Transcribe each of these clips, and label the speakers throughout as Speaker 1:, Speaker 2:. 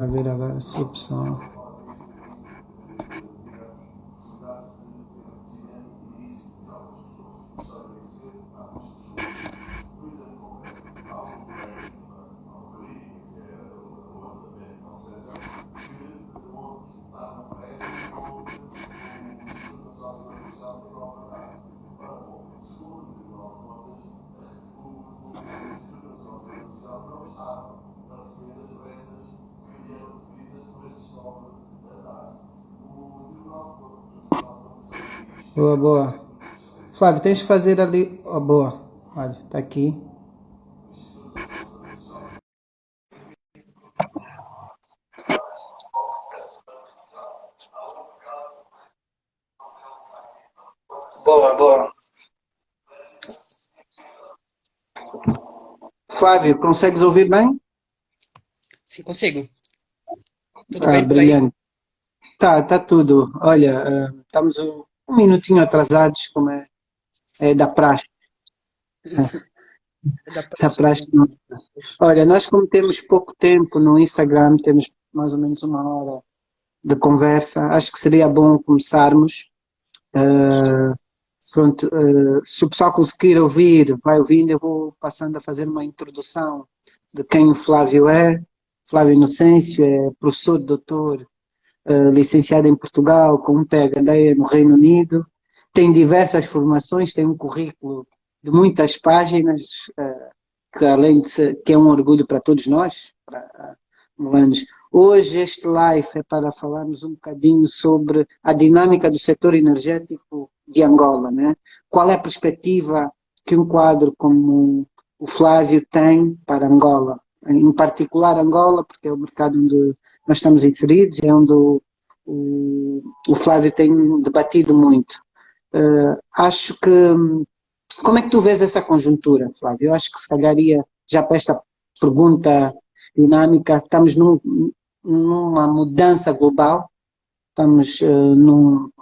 Speaker 1: A ver agora se o pessoal. Boa, boa. Flávio, tens de fazer ali. Oh, boa. Olha, está aqui. Boa, boa. Flávio, consegues ouvir bem?
Speaker 2: Sim, consigo. Tudo
Speaker 1: Ah,
Speaker 2: bem por aí?
Speaker 1: brilhante. Tá tudo. Olha, estamos um minutinho atrasados, como é da praxe.
Speaker 2: Da
Speaker 1: Da
Speaker 2: praxe.
Speaker 1: praxe nossa. Olha, nós como temos pouco tempo no Instagram, temos mais ou menos uma hora de conversa, acho que seria bom começarmos. eh, Pronto, se o pessoal conseguir ouvir, vai ouvindo, eu vou passando a fazer uma introdução de quem o Flávio é. Flávio Inocêncio é professor, doutor, licenciado em Portugal, com um PhD no Reino Unido, tem diversas formações, tem um currículo de muitas páginas, que além de ser, que é um orgulho para todos nós, para angolanos. Hoje este live é para falarmos um bocadinho sobre a dinâmica do setor energético de Angola, né? Qual é a perspectiva que um quadro como o Flávio tem para Angola? Em particular Angola, porque é o mercado onde nós estamos inseridos, é onde o Flávio tem debatido muito. Acho que como é que tu vês essa conjuntura, Flávio? Eu acho que se calhar ia já para esta pergunta dinâmica, estamos numa mudança global,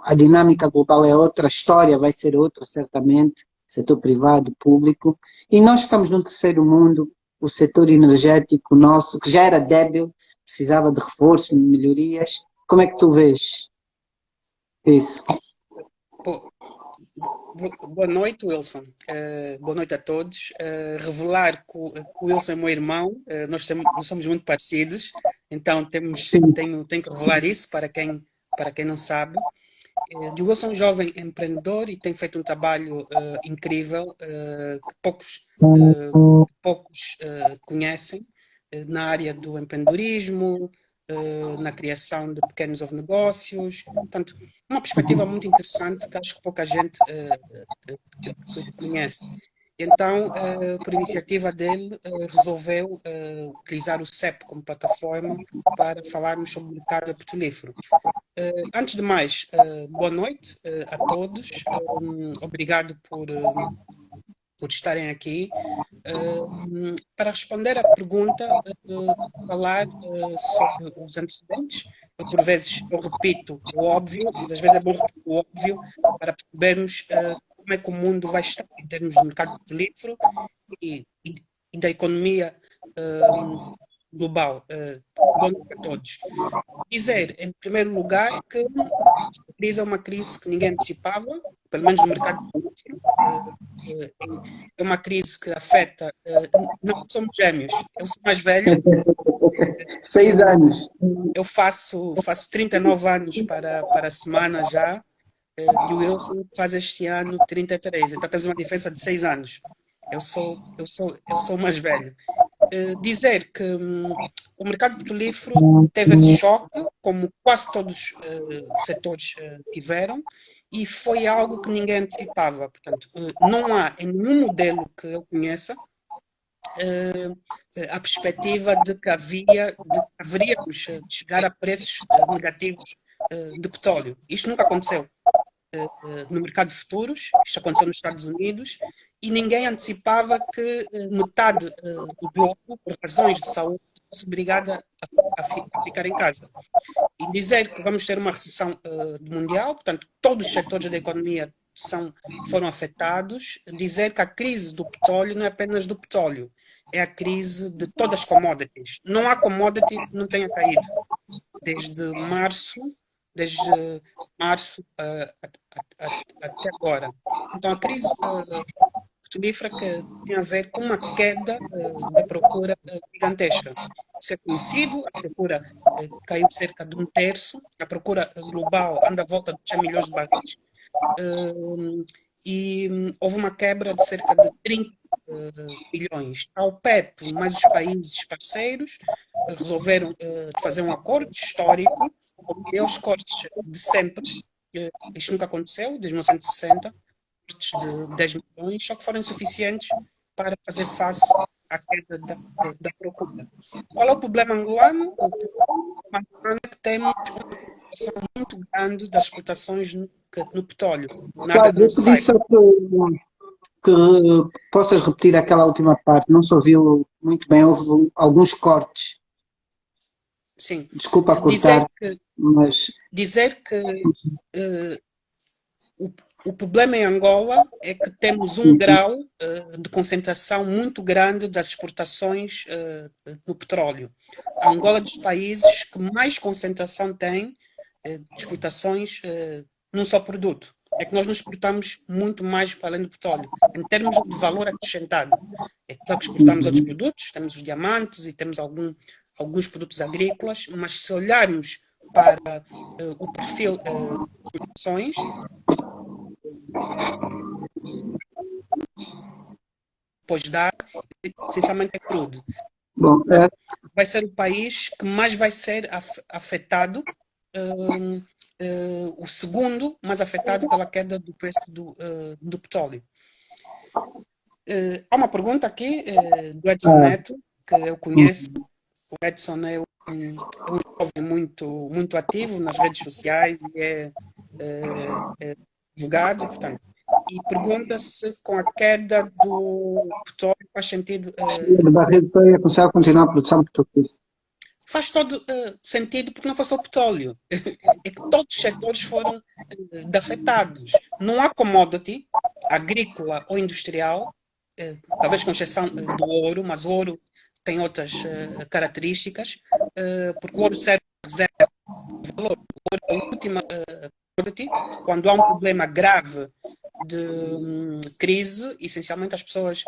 Speaker 1: a dinâmica global é outra, a história vai ser outra, certamente, setor privado, público, e nós estamos num terceiro mundo, o setor energético nosso, que já era débil, precisava de reforço, de melhorias. Como é que tu vês isso?
Speaker 2: Pô, boa noite, Wilson. Boa noite a todos. Revelar que o Wilson é meu irmão, nós somos muito parecidos, então
Speaker 1: Sim.
Speaker 2: tenho que revelar isso para quem não sabe. O Wilson é um jovem empreendedor e tem feito um trabalho incrível que poucos conhecem na área do empreendedorismo, na criação de pequenos negócios. Portanto, uma perspectiva muito interessante que acho que pouca gente conhece. Então, por iniciativa dele, resolveu utilizar o CEP como plataforma para falarmos sobre o mercado petrolífero. Antes de mais, boa noite a todos. Obrigado por estarem aqui. Para responder à pergunta, falar sobre os antecedentes. Por vezes eu repito o óbvio, mas às vezes é bom repetir o óbvio para percebermos como é que o mundo vai estar em termos de mercado petrolífero e da economia eh, global. Boa noite a todos. Dizer, em primeiro lugar, que esta crise é uma crise que ninguém antecipava, pelo menos no mercado financeiro. É uma crise que afeta. Não somos gêmeos. Eu sou mais velho,
Speaker 1: 6 anos.
Speaker 2: eu, eu faço 39 anos para a semana já, e o Wilson faz este ano 33. Então temos uma diferença de 6 anos. Eu sou o mais velho. Dizer que o mercado petrolífero teve esse choque, como quase todos os setores tiveram, e foi algo que ninguém antecipava. Portanto, não há em nenhum modelo que eu conheça a perspectiva de que haveríamos de chegar a preços negativos de petróleo. Isto nunca aconteceu no mercado de futuros, isto aconteceu nos Estados Unidos, e ninguém antecipava que metade do globo, por razões de saúde, fosse obrigada a ficar em casa. E dizer que vamos ter uma recessão mundial, portanto, todos os setores da economia produção foram afetados, dizer que a crise do petróleo não é apenas do petróleo, é a crise de todas as commodities. Não há commodity que não tenha caído. Desde março, desde março até agora. Então, a crise petrolífera que tem a ver com uma queda da procura gigantesca. Isso é conhecido, a procura caiu cerca de um terço, a procura global anda à volta de 100 milhões de barris, e houve uma quebra de cerca de 30 bilhões. A OPEP, mais os países parceiros, resolveram fazer um acordo histórico, e os cortes de sempre, isto nunca aconteceu, desde 1960, cortes de 10 milhões, só que foram insuficientes para fazer face à queda da procura. Qual é o problema angolano? O problema angolano é que temos uma preocupação muito grande das exportações no petróleo. Nada que
Speaker 1: Flávio,
Speaker 2: não
Speaker 1: eu pedi
Speaker 2: saiba.
Speaker 1: só que possas repetir aquela última parte, não se ouviu muito bem, houve alguns cortes.
Speaker 2: Sim.
Speaker 1: Desculpa cortar, mas
Speaker 2: Dizer que o problema em Angola é que temos um grau de concentração muito grande das exportações no petróleo. A Angola é dos países que mais concentração tem de exportações num só produto. É que nós não exportamos muito mais para além do petróleo, em termos de valor acrescentado. É claro que exportamos outros produtos, temos os diamantes e temos alguns produtos agrícolas, mas se olharmos para o perfil de exportações, depois dar, essencialmente é crudo.
Speaker 1: bom,
Speaker 2: Vai ser o país que mais vai ser afetado, o segundo mais afetado pela queda do preço do petróleo. Há uma pergunta aqui do Edson Neto, que eu conheço. O Edson é um jovem muito ativo nas redes sociais e é advogado, portanto, e pergunta se com a queda do petróleo faz sentido.
Speaker 1: de barril para aconselhar a continuar a produção petrolífera.
Speaker 2: Faz todo sentido porque não foi só o petróleo. É que todos os setores foram afetados. Não há commodity agrícola ou industrial, talvez com exceção do ouro, mas o ouro tem outras características, porque o ouro serve de reserva de valor. O ouro é a última commodity. Quando há um problema grave de crise, essencialmente as pessoas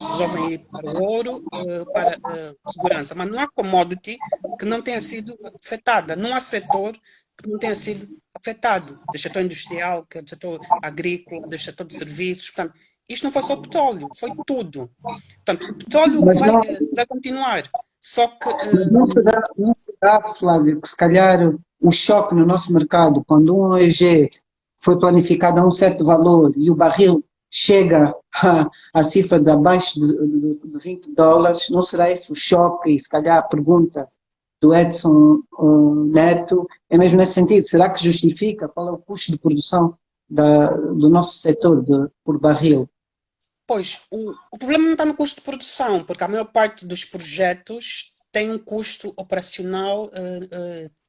Speaker 2: resolvem ir para o ouro, para segurança. Mas não há commodity que não tenha sido afetada. Não há setor que não tenha sido afetado. Do setor industrial, que é do setor agrícola, do setor de serviços. Portanto, isto não foi só petróleo, foi tudo. Portanto, o petróleo vai continuar. Só que...
Speaker 1: não será, Flávio, que se calhar o choque no nosso mercado, quando um OEG foi planificado a um certo valor e o barril chega à cifra de abaixo de $20, não será esse o choque? E se calhar a pergunta do Edson Neto é mesmo nesse sentido. Será que justifica qual é o custo de produção do nosso setor por barril?
Speaker 2: Pois, o problema não está no custo de produção, porque a maior parte dos projetos tem um custo operacional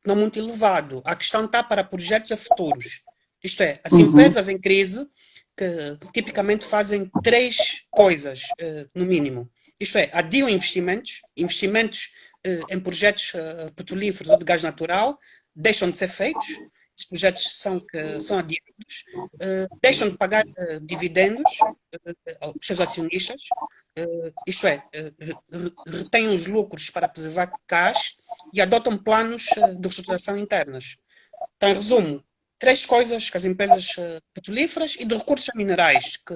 Speaker 2: não muito elevado. A questão está para projetos a futuros. Isto é, as empresas em crise que tipicamente fazem três coisas, no mínimo. Isto é, adiam investimentos em projetos petrolíferos ou de gás natural, deixam de ser feitos, esses projetos são adiados, deixam de pagar dividendos aos seus acionistas, isto é, retêm os lucros para preservar cash e adotam planos de reestruturação internas. Então, em resumo, três coisas que as empresas petrolíferas e de recursos minerais que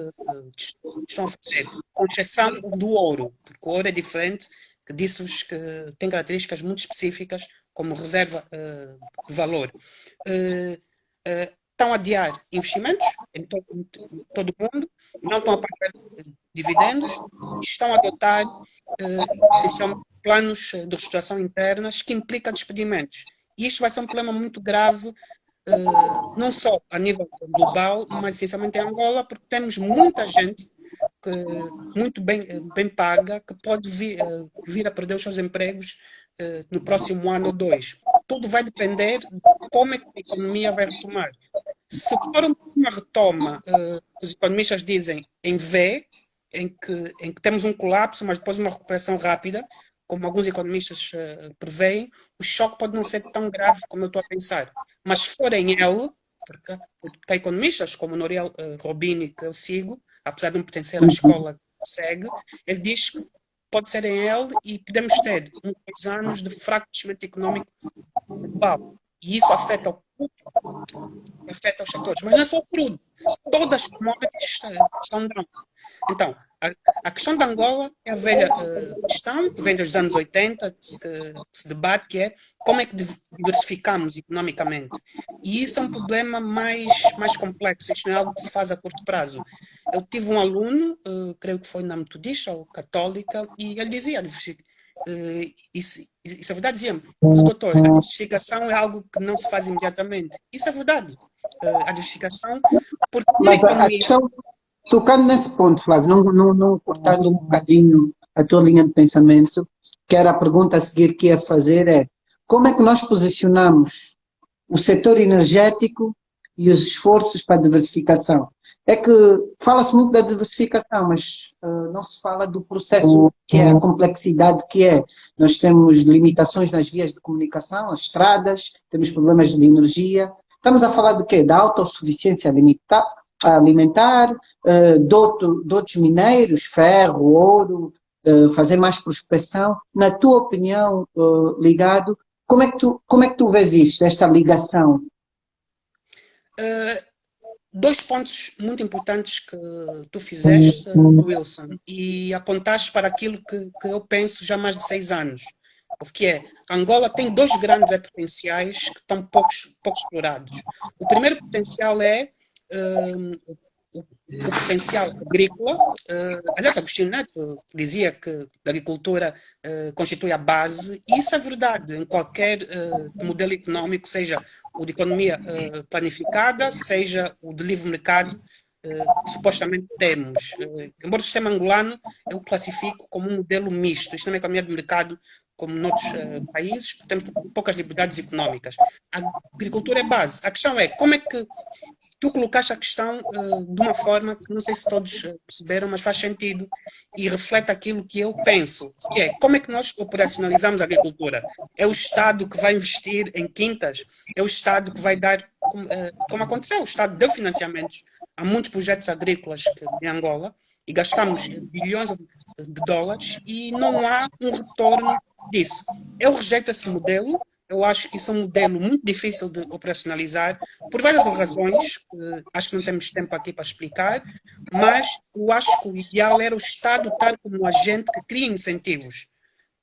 Speaker 2: estão a fazer, com exceção do ouro, porque o ouro é diferente, que disse-vos que tem características muito específicas como reserva de valor. Estão a adiar investimentos em todo o mundo, não estão a pagar dividendos, estão a adotar essencialmente planos de reestruturação internas que implicam despedimentos. E isto vai ser um problema muito grave, não só a nível global, mas essencialmente em Angola, porque temos muita gente muito bem paga que pode vir a perder os seus empregos no próximo ano ou dois. Tudo vai depender de como é que a economia vai retomar. Se for uma retoma, que os economistas dizem em V, em que temos um colapso, mas depois uma recuperação rápida, como alguns economistas preveem, o choque pode não ser tão grave como eu estou a pensar. Mas se for em L, porque há economistas como o Nouriel Robini, que eu sigo, apesar de não pertencer à escola que segue, ele diz que pode ser em L e podemos ter 2 anos de fraco crescimento económico global. E isso afeta os setores. Mas não é só o crudo. Todas as commodities estão down. Então, a questão da Angola é a velha questão, que vem dos anos 80, que se debate, que é como é que diversificamos economicamente. E isso é um problema mais complexo, isto não é algo que se faz a curto prazo. Eu tive um aluno, creio que foi na Metodista ou Católica, e ele dizia, isso é verdade, dizia-me, doutor, a diversificação é algo que não se faz imediatamente. Isso é verdade. A diversificação, porque uma
Speaker 1: Mas a
Speaker 2: economia...
Speaker 1: questão, tocando nesse ponto, Flávio, não cortando um bocadinho a tua linha de pensamento, que era a pergunta a seguir que ia fazer é como é que nós posicionamos o setor energético e os esforços para a diversificação? É que fala-se muito da diversificação, mas não se fala do processo que é, a complexidade que é. Nós temos limitações nas vias de comunicação, as estradas, temos problemas de energia. Estamos a falar do quê? Da autossuficiência alimentar, de outros mineiros, ferro, ouro, fazer mais prospecção. Na tua opinião, Ligado, como é que tu vês isto, esta ligação?
Speaker 2: Dois pontos muito importantes que tu fizeste, Wilson, e apontaste para aquilo que eu penso já há mais de 6 anos, que é, Angola tem 2 grandes potenciais que estão pouco explorados. O primeiro potencial é o potencial agrícola. Aliás, Agostinho Neto dizia que a agricultura constitui a base, e isso é verdade em qualquer modelo económico, seja o de economia planificada, seja o de livre mercado, que supostamente temos. Embora o sistema angolano eu classifico como um modelo misto, isto não é economia de mercado como noutros países, porque temos poucas liberdades económicas. A agricultura é base. A questão é como é que tu colocaste a questão de uma forma que não sei se todos perceberam, mas faz sentido e reflete aquilo que eu penso, que é como é que nós operacionalizamos a agricultura? É o Estado que vai investir em quintas? É o Estado que vai dar, como aconteceu, o Estado deu financiamentos a muitos projetos agrícolas em Angola e gastamos bilhões de dólares e não há um retorno disso. Eu rejeito esse modelo. Eu acho que isso é um modelo muito difícil de operacionalizar, por várias razões, acho que não temos tempo aqui para explicar, mas eu acho que o ideal era o Estado estar como agente que cria incentivos.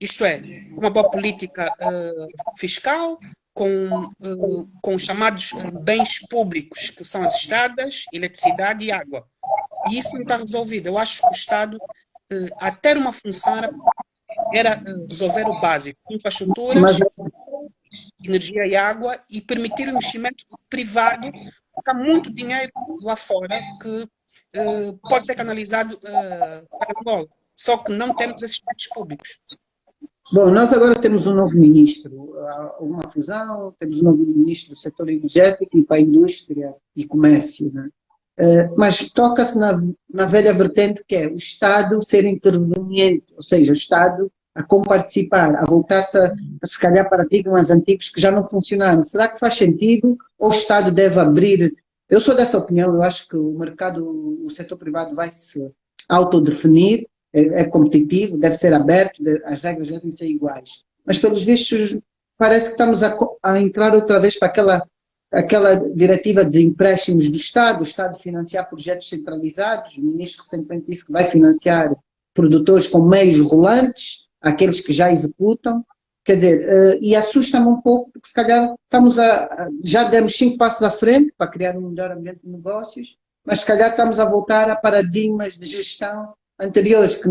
Speaker 2: Isto é, uma boa política fiscal, com os chamados bens públicos, que são as estradas, eletricidade e água. E isso não está resolvido. Eu acho que o Estado, a ter uma função, era resolver o básico, infraestruturas, energia e água, e permitir o investimento privado, porque há muito dinheiro lá fora que pode ser canalizado para Angola. Só que não temos esses serviços públicos.
Speaker 1: Bom, nós agora temos um novo ministro, há uma fusão, temos um novo ministro do setor energético e para a indústria e comércio, né? Mas toca-se na velha vertente que é o Estado ser interveniente, ou seja, o Estado a comparticipar, a voltar-se a se calhar paradigmas antigos que já não funcionaram. Será que faz sentido ou o Estado deve abrir? Eu sou dessa opinião, eu acho que o mercado, o setor privado vai se autodefinir, é competitivo, deve ser aberto, as regras devem ser iguais. Mas pelos vistos parece que estamos a entrar outra vez para aquela diretiva de empréstimos do Estado, o Estado financiar projetos centralizados, o ministro recentemente disse que vai financiar produtores com meios rolantes, aqueles que já executam, quer dizer, e assusta-me um pouco, porque se calhar já demos 5 passos à frente para criar um melhor ambiente de negócios, mas se calhar estamos a voltar a paradigmas de gestão anteriores, que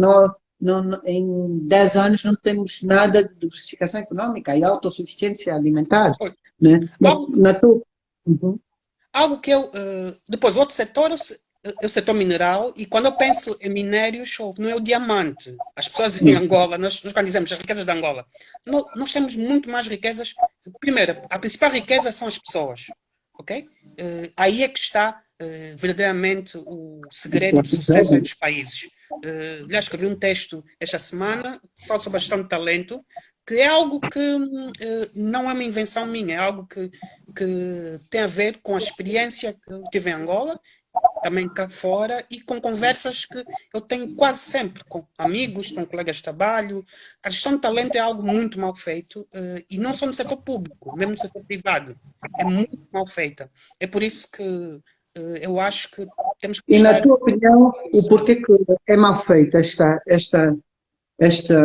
Speaker 1: em 10 anos não temos nada de diversificação económica e autossuficiência alimentar. Né?
Speaker 2: Algo que eu... depois, outro setor é o setor mineral, e quando eu penso em minérios, não é o diamante. As pessoas em Angola, nós quando dizemos as riquezas de Angola, nós temos muito mais riquezas. Primeiro, a principal riqueza são as pessoas. Okay? aí é que está verdadeiramente o segredo do sucesso dos países. Aliás, escrevi um texto esta semana que fala sobre a gestão de talento, que é algo que não é uma invenção minha, é algo que tem a ver com a experiência que eu tive em Angola, também cá fora, e com conversas que eu tenho quase sempre com amigos, com colegas de trabalho. A gestão de talento é algo muito mal feito, e não só no setor público, mesmo no setor privado. É muito mal feita. É por isso que eu acho que temos que
Speaker 1: E na
Speaker 2: buscar.
Speaker 1: tua opinião, o porquê que é mal feita esta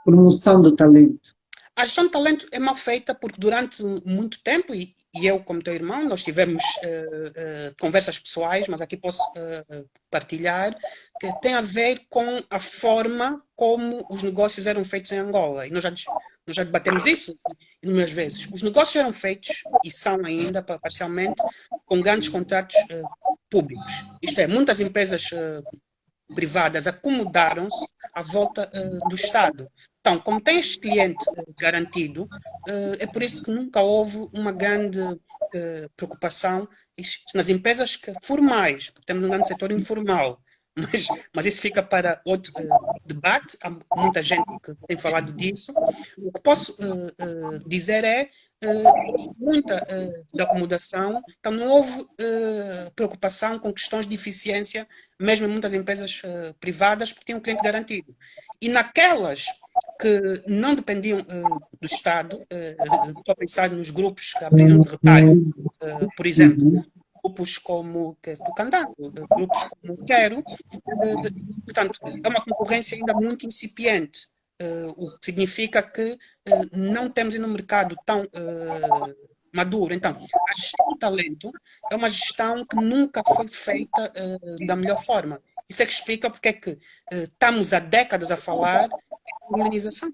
Speaker 1: promoção do talento?
Speaker 2: A gestão de talento é mal feita porque durante muito tempo, e eu como teu irmão, nós tivemos conversas pessoais, mas aqui posso partilhar, que tem a ver com a forma como os negócios eram feitos em Angola. E nós já debatemos isso inúmeras vezes. Os negócios eram feitos, e são ainda parcialmente, com grandes contratos públicos. Isto é, muitas empresas privadas acomodaram-se à volta do Estado. Então, como tem este cliente garantido, é por isso que nunca houve uma grande preocupação nas empresas formais, porque temos um grande setor informal. Mas isso fica para outro debate. Há muita gente que tem falado disso. O que posso dizer é muita da acomodação, então não houve preocupação com questões de eficiência, mesmo em muitas empresas privadas, porque tinham um cliente garantido. E naquelas que não dependiam do Estado, estou a pensar nos grupos que abriram de retalho, por exemplo, grupos como Tucandá, grupos como o Quero, portanto, é uma concorrência ainda muito incipiente, o que significa que não temos ainda um mercado tão maduro. Então, a gestão do talento é uma gestão que nunca foi feita da melhor forma. Isso é que explica porque é que estamos há décadas a falar em colonização.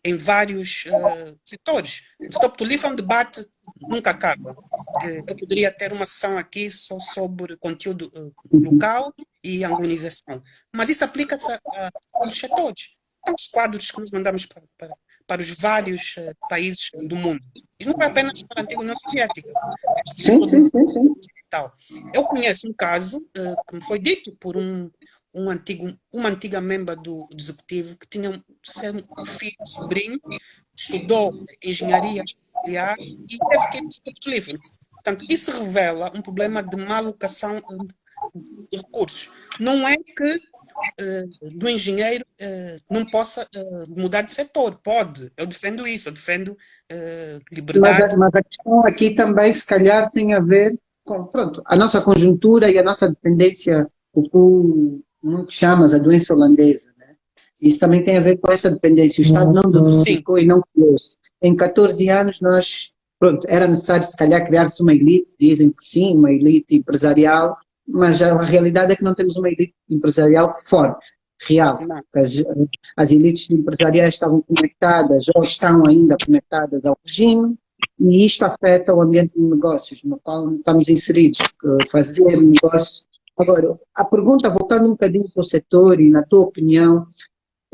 Speaker 2: Em vários setores. O setor petrolífero é um debate nunca acaba. Eu poderia ter uma sessão aqui só sobre conteúdo local e angolanização, mas isso aplica-se a todos os setores. Então, os quadros que nos mandamos para os vários países do mundo. Isso não é apenas para a antiga União Soviética.
Speaker 1: Sim, sim, sim, sim.
Speaker 2: Eu conheço um caso que me foi dito por uma antiga membra do executivo que tinha um filho, um sobrinho, estudou engenharia nuclear e teve que ir para o livre. Portanto, isso revela um problema de má alocação de recursos. Não é que do engenheiro não possa mudar de setor. Pode. Eu defendo isso. Eu defendo liberdade.
Speaker 1: Mas a questão aqui também, se calhar, tem a ver com, pronto, a nossa conjuntura e a nossa dependência, o que muito chamas a doença holandesa, né? Isso também tem a ver com essa dependência. O Estado não diversificou e não criou-se. Em 14 anos, pronto, era necessário, se calhar, criar-se uma elite, dizem que sim, uma elite empresarial, mas a realidade é que não temos uma elite empresarial forte, real. As elites empresariais estavam conectadas, ou estão ainda conectadas ao regime, e isto afeta o ambiente de negócios no qual estamos inseridos, fazer negócio. Agora, a pergunta, voltando um bocadinho para o setor e na tua opinião,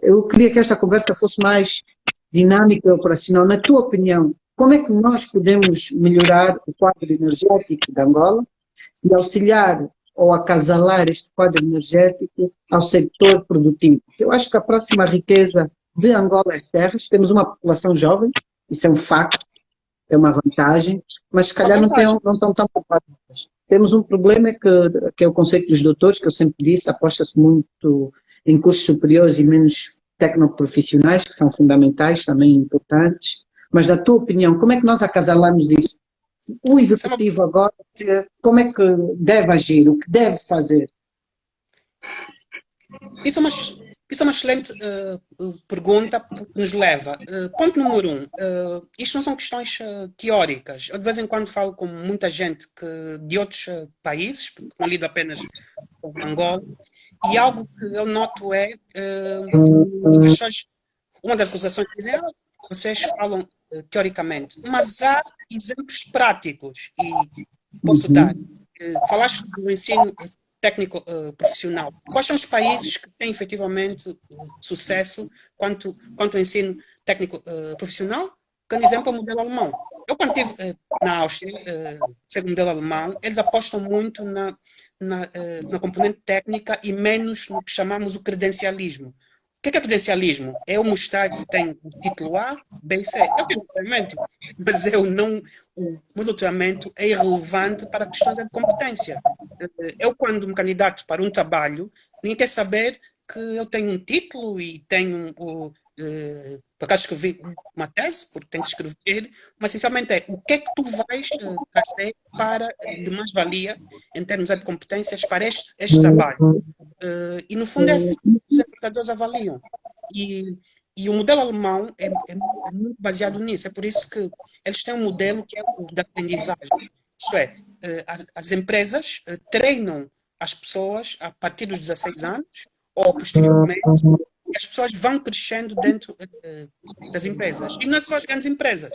Speaker 1: eu queria que esta conversa fosse mais dinâmica e operacional. Na tua opinião, como é que nós podemos melhorar o quadro energético de Angola e auxiliar ou acasalar este quadro energético ao setor produtivo? Eu acho que a próxima riqueza de Angola é as terras. Temos uma população jovem, isso é um facto, é uma vantagem, mas se calhar não estão tão preparadas. Temos um problema que é o conceito dos doutores, que eu sempre disse, aposta-se muito em cursos superiores e menos tecnoprofissionais, que são fundamentais, também importantes. Mas, na tua opinião, como é que nós acasalamos isso? O executivo agora, como é que deve agir, o que deve fazer?
Speaker 2: Isso é uma excelente pergunta que nos leva. Ponto número 1. Isto não são questões teóricas. Eu de vez em quando falo com muita gente de outros países, porque não lido apenas com Angola, e algo que eu noto é uma das acusações que dizem vocês falam teoricamente, mas há exemplos práticos e posso dar. Falaste do ensino técnico profissional. Quais são os países que têm efetivamente sucesso quanto ao ensino técnico profissional? Grande exemplo é o modelo alemão. Eu quando estive na Áustria, segundo o modelo alemão, eles apostam muito na componente técnica e menos no que chamamos o credencialismo. O que é credencialismo? É eu mostrar que tenho o título A, B e C. Eu tenho doutoramento, mas o meu doutoramento é irrelevante para questões de competência. Eu, quando me candidato para um trabalho, ninguém quer saber que eu tenho um título e tenho por acaso escrevi uma tese, porque tenho que escrever, mas essencialmente é o que é que tu vais trazer para de mais-valia em termos de competências para este trabalho. E no fundo é assim que os empregadores avaliam. E o modelo alemão é muito baseado nisso. É por isso que eles têm um modelo que é o da aprendizagem. Isto é, as empresas treinam as pessoas a partir dos 16 anos ou posteriormente, as pessoas vão crescendo dentro das empresas. E não é só as grandes empresas.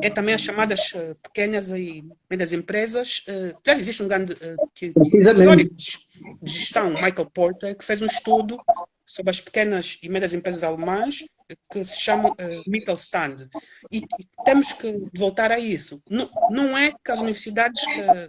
Speaker 2: É também as chamadas pequenas e médias empresas. Aliás, existe um grande teórico de gestão, Michael Porter, que fez um estudo sobre as pequenas e médias empresas alemãs que se chama Mittelstand. E temos que voltar a isso. Não é que as universidades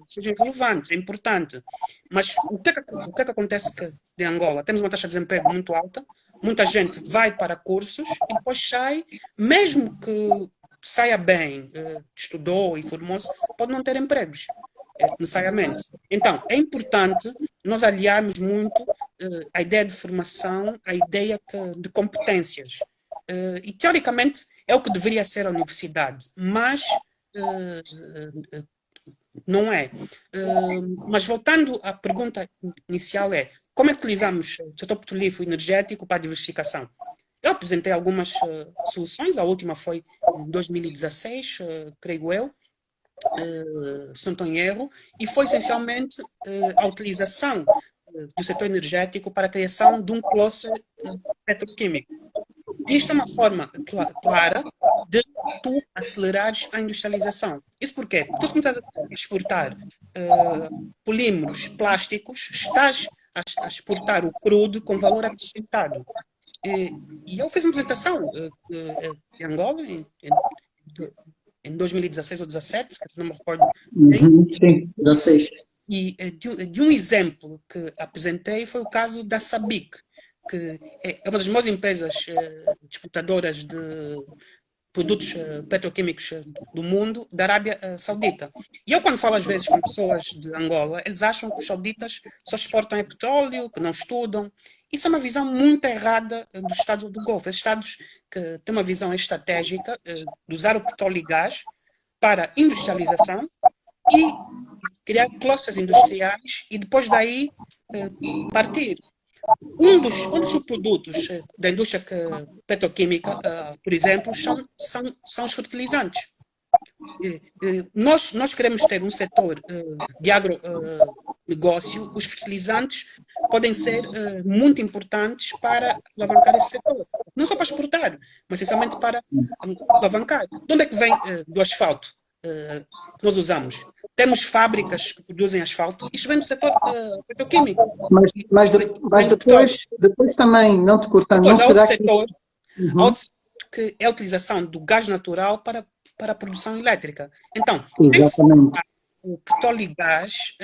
Speaker 2: sejam relevantes, é importante. Mas o que é que acontece em Angola? Temos uma taxa de desemprego muito alta, muita gente vai para cursos e depois sai, mesmo que saia bem, estudou e formou-se, pode não ter empregos, necessariamente. Então, é importante nós aliarmos muito a ideia de formação à ideia de competências. E, teoricamente, é o que deveria ser a universidade, mas não é. Mas voltando à pergunta inicial como é que utilizamos o setor petrolífero e energético para a diversificação? Eu apresentei algumas soluções, a última foi em 2016, creio eu, se não estou em erro, e foi essencialmente a utilização do setor energético para a criação de um cluster petroquímico. Isto é uma forma clara de tu acelerares a industrialização. Isso porquê? Porque tu começas a exportar polímeros plásticos, estás a exportar o crudo com valor acrescentado. E eu fiz uma apresentação em Angola, em 2016 ou 2017, que não me recordo bem.
Speaker 1: Sim, 16.
Speaker 2: E de um exemplo que apresentei foi o caso da SABIC, que é uma das maiores empresas exportadoras de produtos petroquímicos do mundo, da Arábia Saudita. E eu, quando falo às vezes com pessoas de Angola, eles acham que os sauditas só exportam petróleo, que não estudam. Isso é uma visão muito errada dos Estados do Golfo. Esses Estados que têm uma visão estratégica de usar o petróleo e gás para industrialização e criar clusters industriais e depois daí partir. Um dos subprodutos da indústria petroquímica, por exemplo, são os fertilizantes. Nós queremos ter um setor de agronegócio. Os fertilizantes podem ser muito importantes para alavancar esse setor. Não só para exportar, mas essencialmente para alavancar. De onde é que vem do asfalto que nós usamos? Temos fábricas que produzem asfalto. Isto vem do setor petroquímico.
Speaker 1: Mas depois também, não te cortando,
Speaker 2: depois,
Speaker 1: não
Speaker 2: há outro
Speaker 1: será
Speaker 2: setor,
Speaker 1: que...
Speaker 2: há outro setor que é a utilização do gás natural para a produção elétrica. Então,
Speaker 1: Exatamente.
Speaker 2: o petróleo e gás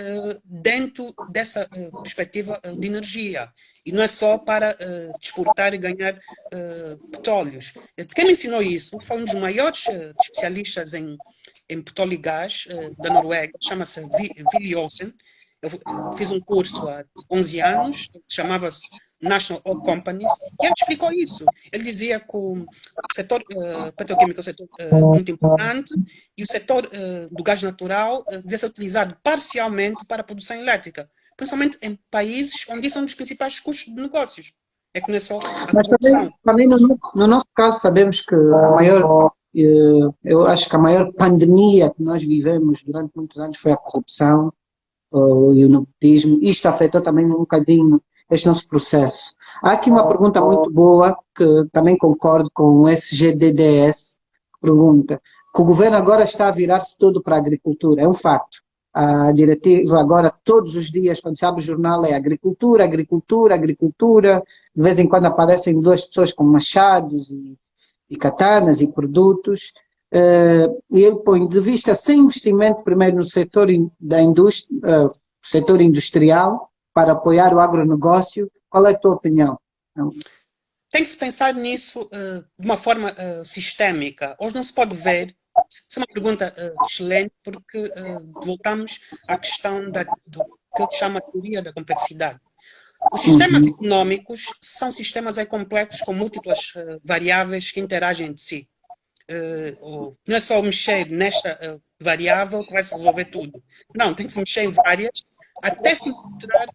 Speaker 2: dentro dessa perspectiva de energia. E não é só para exportar e ganhar petróleos. Quem me ensinou isso foi um dos maiores especialistas em petróleo e gás da Noruega, chama-se Willy Olsen. Eu fiz um curso há 11 anos, chamava-se National Oil Companies, e ele explicou isso. Ele dizia que o setor petroquímico é um setor muito importante e o setor do gás natural deve ser utilizado parcialmente para a produção elétrica, principalmente em países onde isso é um dos principais custos de negócios. É que não é só a
Speaker 1: Mas
Speaker 2: corrupção.
Speaker 1: também no nosso caso sabemos que a maior, eu acho que a maior pandemia que nós vivemos durante muitos anos foi a corrupção e o nepotismo. Isto afetou também um bocadinho este nosso processo. Há aqui uma pergunta muito boa, que também concordo com o SGDDS, que pergunta que o governo agora está a virar-se todo para a agricultura. É um facto. A diretiva agora, todos os dias, quando se abre o jornal, é agricultura, agricultura, agricultura. De vez em quando aparecem duas pessoas com machados e katanas e produtos. e ele põe de vista sem investimento primeiro no setor da indústria, setor industrial para apoiar o agronegócio. Qual é a tua opinião?
Speaker 2: Tem que se pensar nisso de uma forma sistémica. Hoje não se pode ver. Isso é uma pergunta excelente, porque voltamos à questão do que eu chamo a teoria da complexidade. Os sistemas económicos são sistemas complexos com múltiplas variáveis que interagem entre si. Não é só mexer nesta variável que vai se resolver tudo. Não, tem que se mexer em várias até se encontrar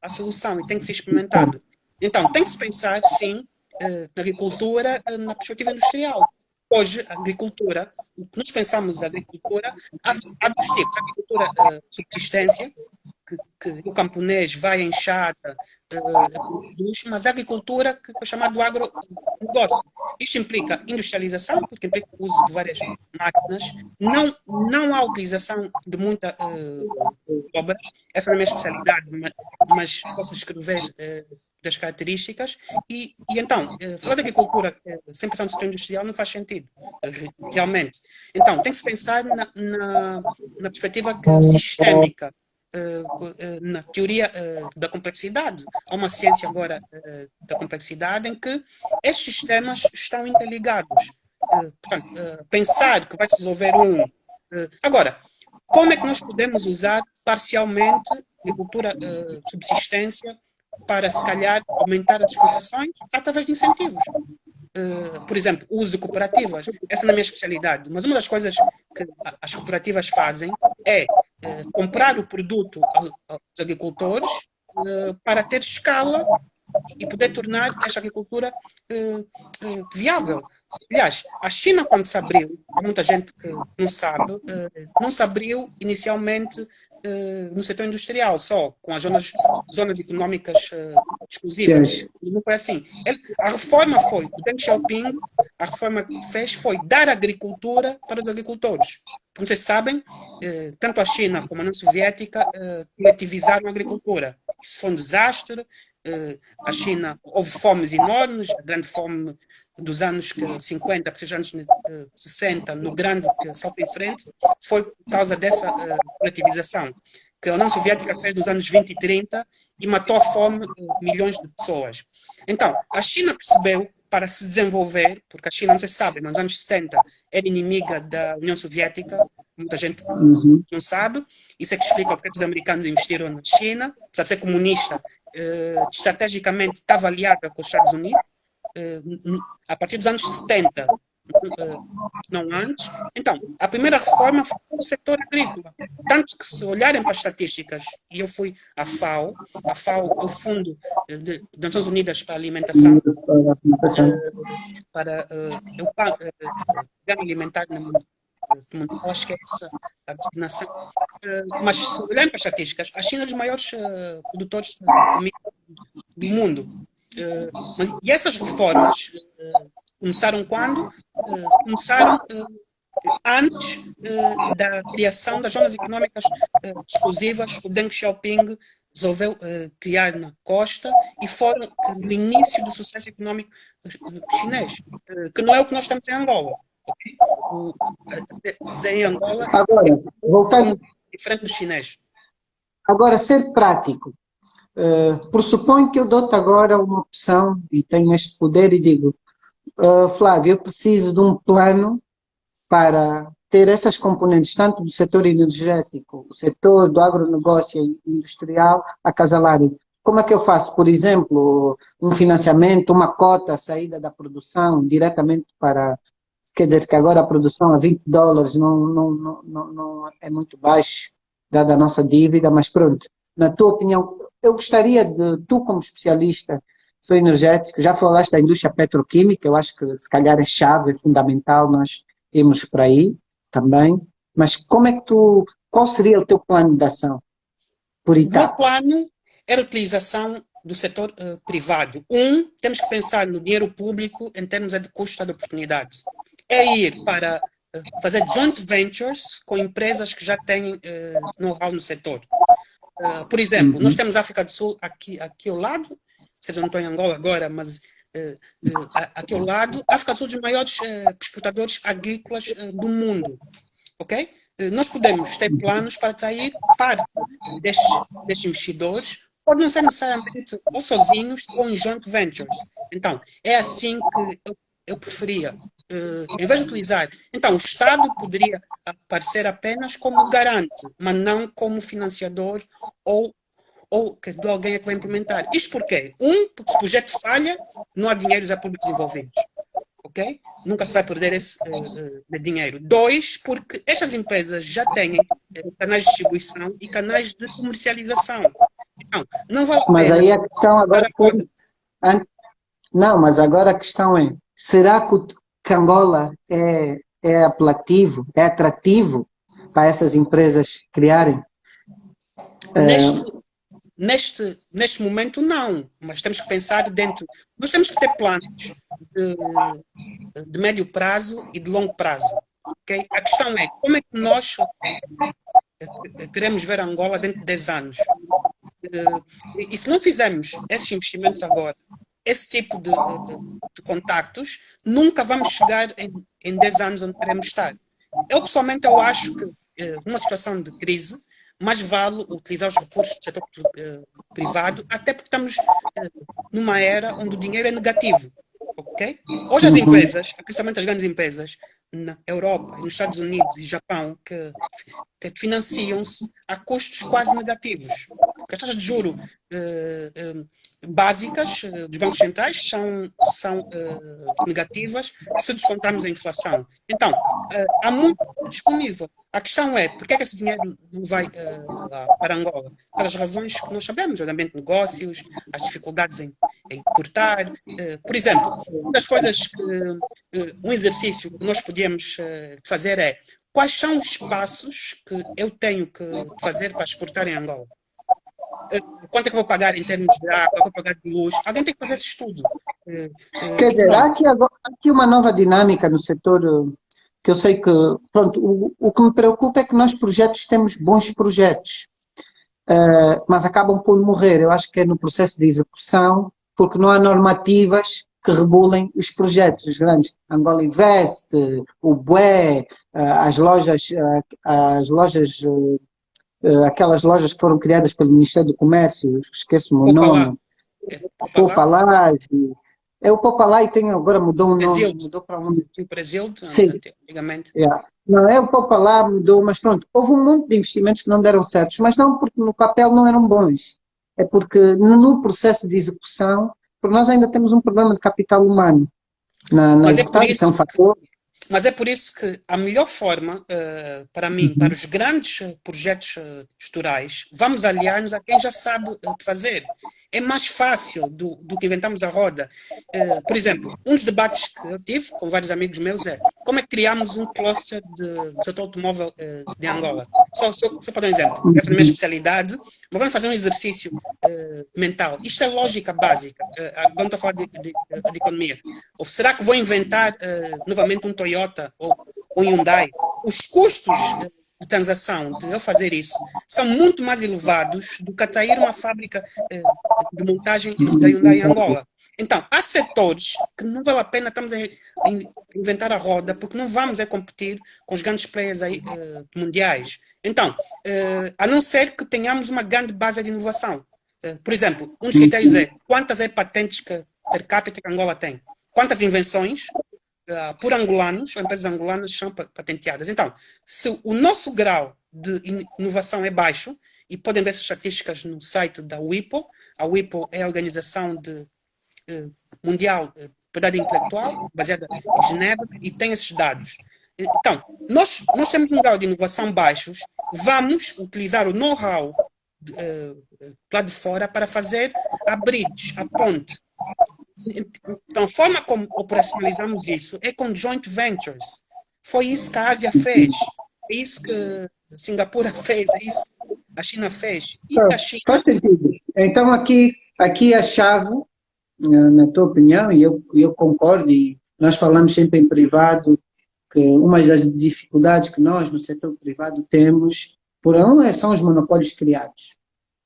Speaker 2: a solução, e tem que ser experimentado. Então, tem que se pensar, sim, na agricultura na perspectiva industrial. Hoje, a agricultura, o que nós pensamos na agricultura, há dois tipos. A agricultura de subsistência, que o camponês vai em enxada, produz, mas a agricultura que é chamada do agronegócio. Isto implica industrialização, porque implica o uso de várias máquinas. Não há utilização de muita obra. Essa não é a minha especialidade, mas posso descrever das características. E então, falar de agricultura sem pensar no setor industrial não faz sentido, realmente. Então, tem que se pensar na perspectiva sistémica, na teoria da complexidade. Há uma ciência agora da complexidade em que estes sistemas estão interligados. Portanto, pensar que vai se resolver agora, como é que nós podemos usar parcialmente a agricultura subsistência para, se calhar, aumentar as exportações através de incentivos? Por exemplo, o uso de cooperativas. Essa não é a minha especialidade, mas uma das coisas que as cooperativas fazem é comprar o produto aos agricultores para ter escala e poder tornar esta agricultura viável. Aliás, a China, quando se abriu, há muita gente que não se abriu inicialmente no setor industrial só, com as zonas económicas exclusivas. Não foi assim. A reforma foi, o Deng Xiaoping, a reforma que fez foi dar agricultura para os agricultores. Como vocês sabem, tanto a China como a União Soviética coletivizaram a agricultura. Isso foi um desastre. A China, houve fomes enormes, a grande fome dos anos 50, para anos 60, no grande salto em frente, foi por causa dessa coletivização, que a União Soviética fez nos anos 20 e 30 e matou a fome milhões de pessoas. Então, a China percebeu, para se desenvolver, porque a China, não sei se sabe, nos anos 70 era inimiga da União Soviética, muita gente não sabe. Isso é que explica porque os americanos investiram na China, apesar de ser comunista, estrategicamente estava aliada com os Estados Unidos, a partir dos anos 70, não antes. Então, a primeira reforma foi no setor agrícola. Tanto que, se olharem para as estatísticas, e eu fui à FAO é o Fundo das Nações Unidas para a Alimentação, para o Programa Alimentar no Mundo. Acho que é essa a designação. Mas, se olharem para as estatísticas, a China é um dos maiores produtores de comida do mundo. E essas reformas começaram quando? Começaram antes da criação das zonas económicas exclusivas. O Deng Xiaoping resolveu criar na costa e foram no início do sucesso económico chinês, que não é o que nós temos em Angola. Okay? Em Angola
Speaker 1: agora, voltando,
Speaker 2: diferente do chinês.
Speaker 1: Agora, ser prático. Pressupõe que eu dou-te agora uma opção e tenho este poder e digo, Flávio, eu preciso de um plano para ter essas componentes, tanto do setor energético, o setor do agronegócio e industrial, acasalarem. Como é que eu faço, por exemplo, um financiamento, uma cota, saída da produção diretamente para... Quer dizer que agora a produção a $20 não é muito baixo, dada a nossa dívida, mas pronto. Na tua opinião, eu gostaria de, tu como especialista, sou energético, já falaste da indústria petroquímica, eu acho que se calhar é chave, é fundamental nós irmos por aí também, mas como é que qual seria o teu plano de ação por etapa?
Speaker 2: O meu plano era a utilização do setor privado. Temos que pensar no dinheiro público em termos de custo de oportunidade. É ir para fazer joint ventures com empresas que já têm know-how no setor. Por exemplo, nós temos a África do Sul aqui ao lado, quer dizer, não estou em Angola agora, mas aqui ao lado, a África do Sul é um dos maiores exportadores agrícolas do mundo, ok? Nós podemos ter planos para atrair parte destes investidores, pode não ser necessariamente ou sozinhos ou em joint ventures. Então, é assim que eu preferia. Em vez de utilizar, então o Estado poderia aparecer apenas como garante, mas não como financiador ou que de alguém é que vai implementar. Isto porquê? Porque se o projeto falha, não há dinheiros públicos envolvidos. Ok? Nunca se vai perder esse dinheiro. 2, porque estas empresas já têm canais de distribuição e canais de comercialização. Então, não vale a
Speaker 1: Mas
Speaker 2: pena
Speaker 1: aí a questão agora não, mas agora a questão é, será que Angola é apelativo, é atrativo para essas empresas criarem?
Speaker 2: Neste momento, não. Mas temos que pensar dentro. Nós temos que ter planos de médio prazo e de longo prazo. Okay? A questão é, como é que nós queremos ver Angola dentro de 10 anos? E se não fizermos esses investimentos agora, esse tipo de contactos, nunca vamos chegar em 10 anos onde queremos estar. Pessoalmente, eu acho que numa situação de crise, mais vale utilizar os recursos do setor privado, até porque estamos numa era onde o dinheiro é negativo. Okay? Hoje as empresas, principalmente as grandes empresas, na Europa, nos Estados Unidos e Japão, que financiam-se a custos quase negativos. Porque as taxas de juros básicas dos bancos centrais são negativas se descontarmos a inflação. Então, há muito disponível. A questão é, por que é que esse dinheiro não vai para Angola? Pelas razões que nós sabemos, o ambiente de negócios, as dificuldades em importar. Por exemplo, uma das coisas um exercício que nós podíamos fazer é quais são os passos que eu tenho que fazer para exportar em Angola? Quanto é que eu vou pagar em termos de água, vou pagar de luz? Alguém tem que fazer esse estudo.
Speaker 1: Quer dizer, há aqui uma nova dinâmica no setor que eu sei que, pronto, o que me preocupa é que nós projetos temos bons projetos, mas acabam por morrer. Eu acho que é no processo de execução, porque não há normativas que regulem os projetos, os grandes. Angola Invest, o BUE, aquelas lojas que foram criadas pelo Ministério do Comércio, esqueço-me o nome, Popalá, é o Popalá e agora mudou o nome, mudou para um...
Speaker 2: O Brasil, antigamente.
Speaker 1: Yeah. Não, é o Popalá, mudou, mas pronto, houve um monte de investimentos que não deram certos, mas não porque no papel não eram bons, é porque no processo de execução, porque nós ainda temos um problema de capital humano na execução, que é um fator.
Speaker 2: Mas é por isso que a melhor forma, para mim, para os grandes projetos estruturais, vamos aliar-nos a quem já sabe fazer. É mais fácil do que inventarmos a roda. Por exemplo, um dos debates que eu tive com vários amigos meus é como é que criamos um cluster de setor automóvel de Angola. Só para dar um exemplo. Essa é a minha especialidade. Mas vamos fazer um exercício mental. Isto é lógica básica. Agora não estou a falar de economia. Ou será que vou inventar novamente um Toyota ou um Hyundai? Os custos de transação, de eu fazer isso, são muito mais elevados do que atrair uma fábrica de montagem da Hyundai em Angola. Então, há setores que não vale a pena estamos a inventar a roda, porque não vamos competir com os grandes players aí, mundiais. Então, a não ser que tenhamos uma grande base de inovação. Por exemplo, um dos critérios é quantas patentes per capita que Angola tem, quantas invenções por angolanos, ou empresas angolanas são patenteadas. Então, se o nosso grau de inovação é baixo, e podem ver essas estatísticas no site da WIPO, a WIPO é a organização mundial de propriedade intelectual, baseada em Genebra, e tem esses dados. Então, nós temos um grau de inovação baixos, vamos utilizar o know-how lá de fora para fazer a bridge, a ponte. Então, a forma como operacionalizamos isso é com joint ventures. Foi isso que a Ásia fez, é isso que Singapura fez, é isso que a China fez. E a China...
Speaker 1: Faz sentido. Então, aqui a chave, na tua opinião, e eu concordo, e nós falamos sempre em privado, que uma das dificuldades que nós, no setor privado, temos, são os monopólios criados.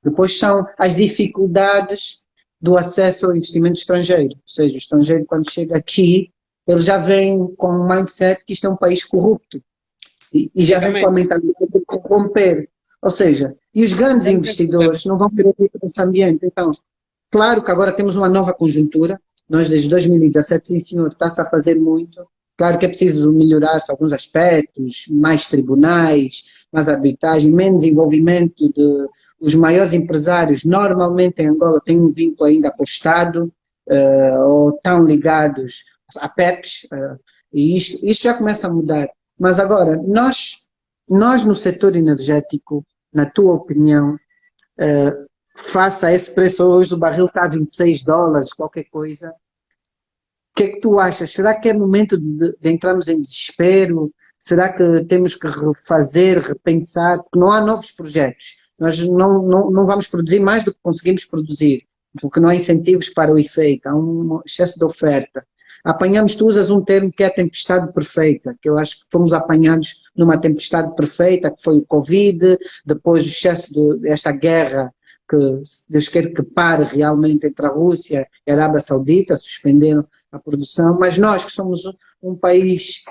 Speaker 1: Depois são as dificuldades do acesso ao investimento estrangeiro. Ou seja, o estrangeiro, quando chega aqui, ele já vem com um mindset que isto é um país corrupto e já vem com a
Speaker 2: Precisamente.
Speaker 1: mentalidade de corromper. Ou seja, e os grandes
Speaker 2: Temos esse problema.
Speaker 1: investidores não vão querer vir para esse ambiente. Então, claro que agora temos uma nova conjuntura. Nós, desde 2017, sim, senhor, está-se a fazer muito. Claro que é preciso melhorar-se alguns aspectos, mais tribunais, mais arbitragem, menos envolvimento de os maiores empresários. Normalmente em Angola têm um vínculo ainda com o Estado, ou estão ligados a PEPs, e isto já começa a mudar. Mas agora, nós no setor energético, na tua opinião, face a esse preço, hoje o barril está a US$ 26, qualquer coisa. O que é que tu achas? Será que é momento de entrarmos em desespero? Será que temos que refazer, repensar? Porque não há novos projetos. Nós não vamos produzir mais do que conseguimos produzir, porque não há incentivos para o efeito, há um excesso de oferta. Apanhamos, tu usas um termo que é a tempestade perfeita, que eu acho que fomos apanhados numa tempestade perfeita, que foi o Covid, depois o excesso desta guerra que Deus queira que pare realmente entre a Rússia e a Arábia Saudita, suspenderam a produção, mas nós que somos um país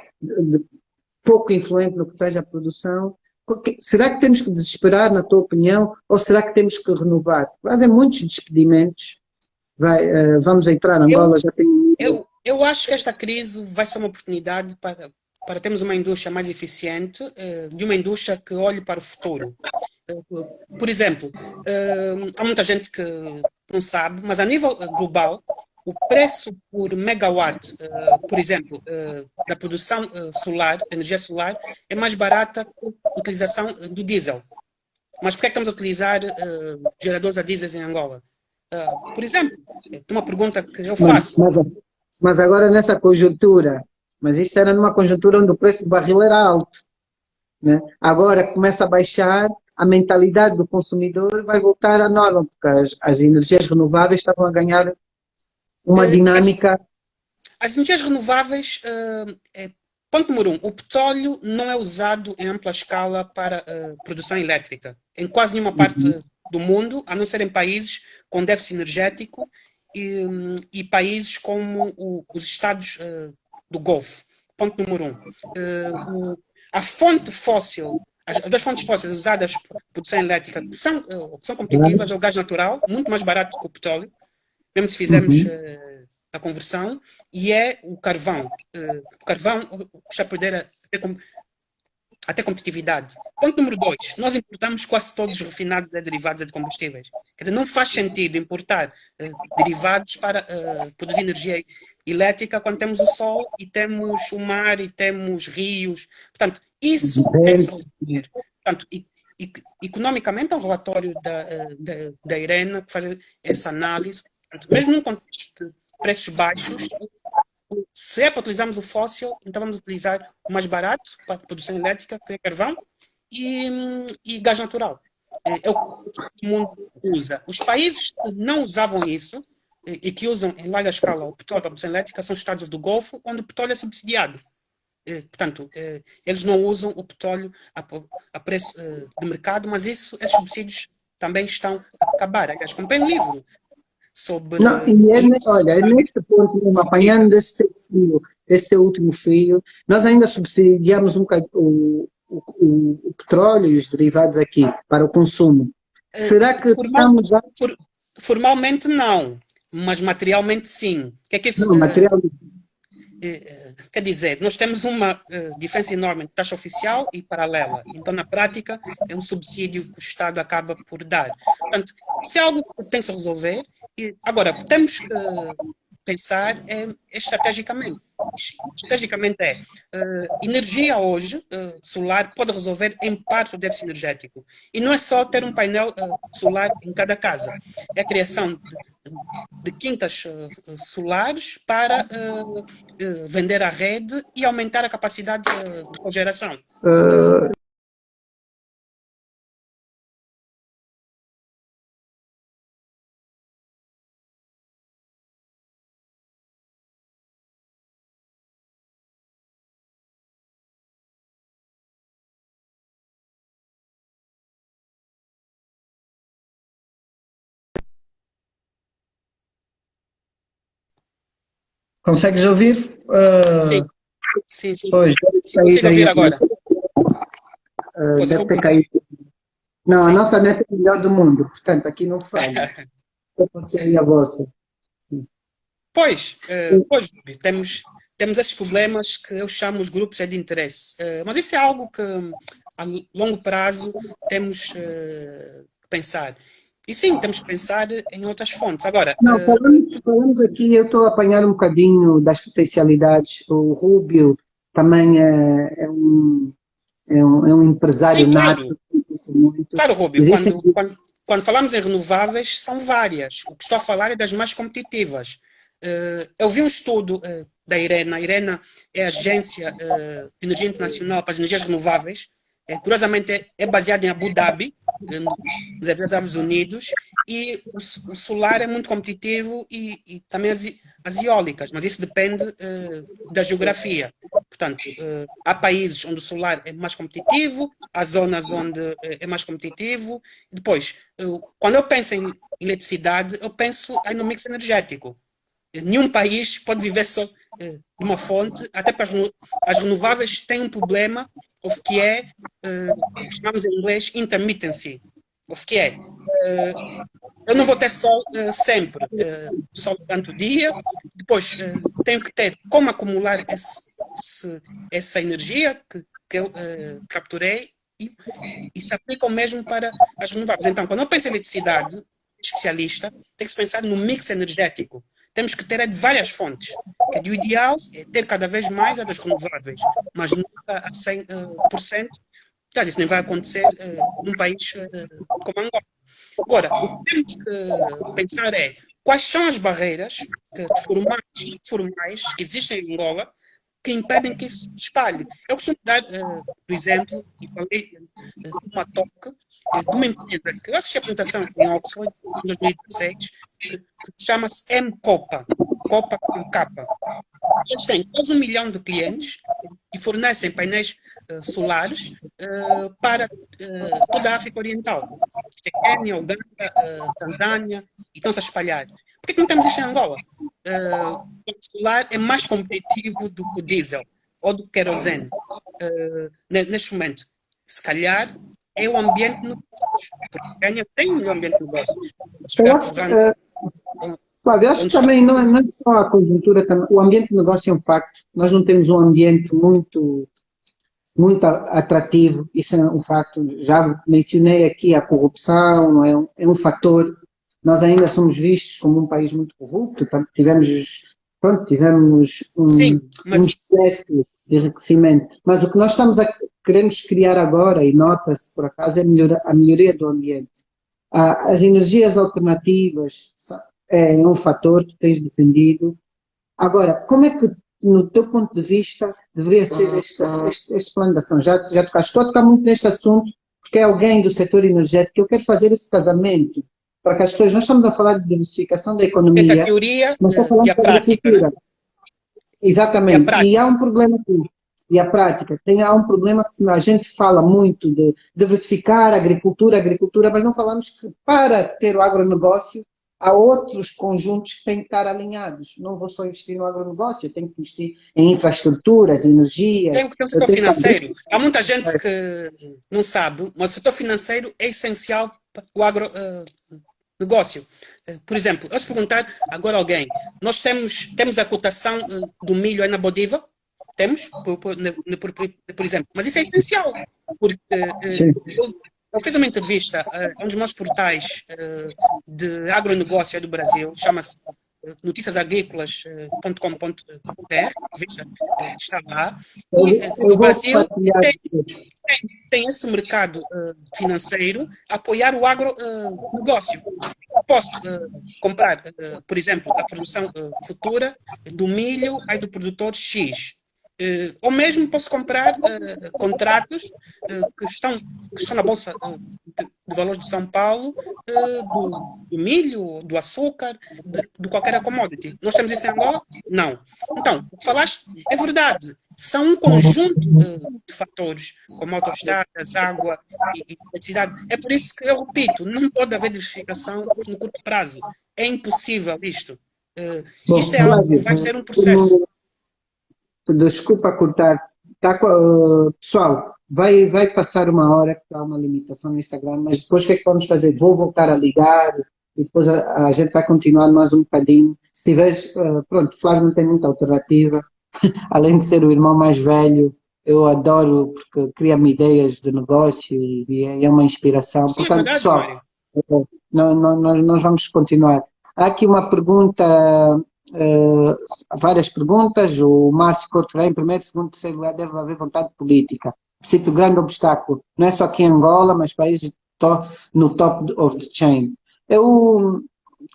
Speaker 1: pouco influente no que tange a produção, será que temos que desesperar, na tua opinião, ou será que temos que renovar? Vai haver muitos despedimentos, vamos entrar,
Speaker 2: Eu,
Speaker 1: Angola já tem um nível.
Speaker 2: eu acho que esta crise vai ser uma oportunidade para termos uma indústria mais eficiente, de uma indústria que olhe para o futuro. Por exemplo, há muita gente que não sabe, mas a nível global, o preço por megawatt, por exemplo, da produção solar, energia solar, é mais barata que a utilização do diesel. Mas por que é que estamos a utilizar geradores a diesel em Angola? Por exemplo, tem uma pergunta que eu
Speaker 1: Mas,
Speaker 2: faço.
Speaker 1: mas, mas agora nessa conjuntura, mas isto era numa conjuntura onde o preço do barril era alto, né? Agora começa a baixar, a mentalidade do consumidor vai voltar à norma, porque as energias renováveis estavam a ganhar uma
Speaker 2: As,
Speaker 1: dinâmica.
Speaker 2: as energias renováveis, ponto número um, o petróleo não é usado em ampla escala para produção elétrica. Em quase nenhuma parte do mundo, a não ser em países com déficit energético e países como os Estados do Golfo. Ponto número um. A fonte fóssil, as duas fontes fósseis usadas para produção elétrica que são competitivas é o gás natural, muito mais barato que o petróleo, mesmo se fizermos
Speaker 1: Uhum.
Speaker 2: a conversão, e é o carvão. O carvão está a perder até competitividade. Ponto número dois, nós importamos quase todos os refinados e derivados de combustíveis. Quer dizer, não faz sentido importar derivados para produzir energia elétrica quando temos o sol e temos o mar e temos rios. Portanto, isso tem que se resolver. Portanto, economicamente, é um relatório da IRENA que faz essa análise. Portanto, mesmo num contexto de preços baixos, se é para utilizarmos o fóssil, então vamos utilizar o mais barato para a produção elétrica, que é carvão, e gás natural. É o que o mundo usa. Os países que não usavam isso e que usam em larga escala o petróleo para a produção elétrica são os Estados do Golfo, onde o petróleo é subsidiado. Portanto, eles não usam o petróleo a preço de mercado, mas esses subsídios também estão a acabar. Aliás, comprei um livro sobre
Speaker 1: Não, olha, é neste ponto mesmo, apanhando desse teu último fio, nós ainda subsidiamos um bocado o petróleo e os derivados aqui para o consumo. Será que
Speaker 2: formal,
Speaker 1: estamos a.
Speaker 2: for, formalmente não, mas materialmente sim. O que é que isso
Speaker 1: Não, material.
Speaker 2: quer dizer? Nós temos uma diferença enorme entre taxa oficial e paralela. Então, na prática, é um subsídio que o Estado acaba por dar. Portanto, isso é algo que tem que se resolver. Agora, o que temos que pensar estrategicamente. Estrategicamente energia hoje, solar, pode resolver em parte o déficit energético. E não é só ter um painel solar em cada casa. É a criação de quintas solares para vender à rede e aumentar a capacidade de cogeração.
Speaker 1: Consegues ouvir?
Speaker 2: Sim, sim, sim.
Speaker 1: Pois,
Speaker 2: Sim, consigo ouvir agora. Pois eu
Speaker 1: deve
Speaker 2: vou
Speaker 1: ter
Speaker 2: mudar.
Speaker 1: caído. Não, a
Speaker 2: Sim.
Speaker 1: nossa net é a melhor do mundo, portanto, aqui não falha. Pode ser aí a vossa.
Speaker 2: Pois, pois, Rui, temos esses problemas que eu chamo os grupos de interesse. Mas isso é algo que a longo prazo temos que pensar. E sim, temos que pensar em outras fontes. Agora,
Speaker 1: Não, falamos aqui, eu estou a apanhar um bocadinho das potencialidades. O Rubio também é um empresário
Speaker 2: sim,
Speaker 1: nato,
Speaker 2: claro.
Speaker 1: muito.
Speaker 2: Claro, Rubio,
Speaker 1: Existem.
Speaker 2: quando falamos em renováveis, são várias. O que estou a falar é das mais competitivas. Eu vi um estudo da IRENA. A IRENA é a Agência de Energia Internacional para as Energias Renováveis. Curiosamente, é baseada em Abu Dhabi, nos Emirados Árabes Unidos, e o solar é muito competitivo e também as eólicas, mas isso depende da geografia. Portanto, há países onde o solar é mais competitivo, há zonas onde é mais competitivo. Depois, quando eu penso em eletricidade, eu penso aí no mix energético. Nenhum país pode viver só de uma fonte, até para as renováveis têm um problema, o que é, o que chamamos em inglês intermittency, o que é, eu não vou ter sol sempre, sol durante o dia, depois tenho que ter como acumular essa energia que eu capturei e se aplica o mesmo para as renováveis. Então, quando eu penso em eletricidade, especialista, tem que se pensar no mix energético. Temos que ter de várias fontes, que o ideal é ter cada vez mais a das renováveis, mas nunca a 100%. Aliás, isso nem vai acontecer num país como Angola. Agora, o que temos que pensar é quais são as barreiras formais e informais que existem em Angola que impedem que isso se espalhe. Eu costumo dar o exemplo, e falei uma toque, de uma empresa que eu assisti a apresentação em Oxford em 2016, que chama-se M-Copa, Copa com capa. Eles têm quase 1 milhão de clientes e fornecem painéis solares para toda a África Oriental. Isto é Quênia, Uganda, Tanzânia, e estão-se a espalhar. Por que não temos isto em Angola? O solar é mais competitivo do que o diesel ou do querosene neste momento. Se calhar é o ambiente de negócios, porque Quênia tem um ambiente de negócios. Se
Speaker 1: Eu
Speaker 2: olhar
Speaker 1: acho,
Speaker 2: para o Uganda,
Speaker 1: Flávio, eu acho que
Speaker 2: onde está.
Speaker 1: também não é só a conjuntura, o ambiente de negócio é um facto. Nós não temos um ambiente muito atrativo, isso é um facto. Já mencionei aqui a corrupção, é um fator. Nós ainda somos vistos como um país muito corrupto, tivemos
Speaker 2: Sim,
Speaker 1: um
Speaker 2: mas
Speaker 1: excesso de enriquecimento. Mas o que nós queremos criar agora, e nota-se por acaso, é a melhoria do ambiente. As energias alternativas é um fator que tens defendido. Agora, como é que, no teu ponto de vista, deveria ser este plano de ação? Já tocaste, estou a tocar muito neste assunto, porque é alguém do setor energético, eu quero fazer esse casamento para que as pessoas, nós estamos a falar de diversificação da
Speaker 2: é que a
Speaker 1: economia,
Speaker 2: teoria
Speaker 1: mas estamos a
Speaker 2: e
Speaker 1: falar
Speaker 2: a
Speaker 1: de
Speaker 2: prática, né?
Speaker 1: agricultura.
Speaker 2: E a
Speaker 1: Exatamente. E há
Speaker 2: prática.
Speaker 1: um problema aqui. E a prática. Há um problema que a gente fala muito de diversificar a agricultura, mas não falamos que para ter o agronegócio há outros conjuntos que têm que estar alinhados. Não vou só investir no agronegócio, eu tenho que investir em infraestruturas, energia,
Speaker 2: Tem o
Speaker 1: eu
Speaker 2: setor
Speaker 1: tenho que
Speaker 2: financeiro.
Speaker 1: abrir.
Speaker 2: Há muita gente que não sabe, mas o setor financeiro é essencial para o agronegócio. Por exemplo, eu se perguntar agora a alguém, nós temos a cotação do milho aí na Bodiva? Temos, por exemplo. Mas isso é essencial, porque
Speaker 1: Sim.
Speaker 2: eu fiz uma entrevista a um dos meus portais de agronegócio aí do Brasil, chama-se noticiasagrícolas.com.br, veja, está lá, e
Speaker 1: Eu
Speaker 2: no
Speaker 1: vou
Speaker 2: Brasil
Speaker 1: partilhar.
Speaker 2: tem esse mercado financeiro a apoiar o agronegócio. Posso comprar, por exemplo, a produção futura do milho aí do produtor X. Ou mesmo posso comprar contratos que estão na Bolsa de Valores de São Paulo do milho, do açúcar, de qualquer commodity. Nós temos isso em Angola? Não. Então, o que falaste é verdade. São um conjunto de fatores, como autoestradas, água e eletricidade. É por isso que eu repito, não pode haver diversificação no curto prazo. É impossível isto.
Speaker 1: Bom,
Speaker 2: Isto é algo que vai ser um processo.
Speaker 1: desculpa cortar. Pessoal, vai passar uma hora que há uma limitação no Instagram, mas depois o que é que vamos fazer? Vou voltar a ligar e depois a gente vai continuar mais um bocadinho. Se tiveres, pronto, Flávio não tem muita alternativa, além de ser o irmão mais velho, eu adoro porque cria-me ideias de negócio e é uma inspiração.
Speaker 2: Sim, é
Speaker 1: Portanto,
Speaker 2: verdade,
Speaker 1: pessoal,
Speaker 2: Mário.
Speaker 1: nós vamos continuar. Há aqui uma pergunta, eh, várias perguntas. O Márcio Couto, em primeiro, segundo, terceiro lugar, deve haver vontade política. Princípio, grande obstáculo. Não é só aqui em Angola, mas países no top of the chain. O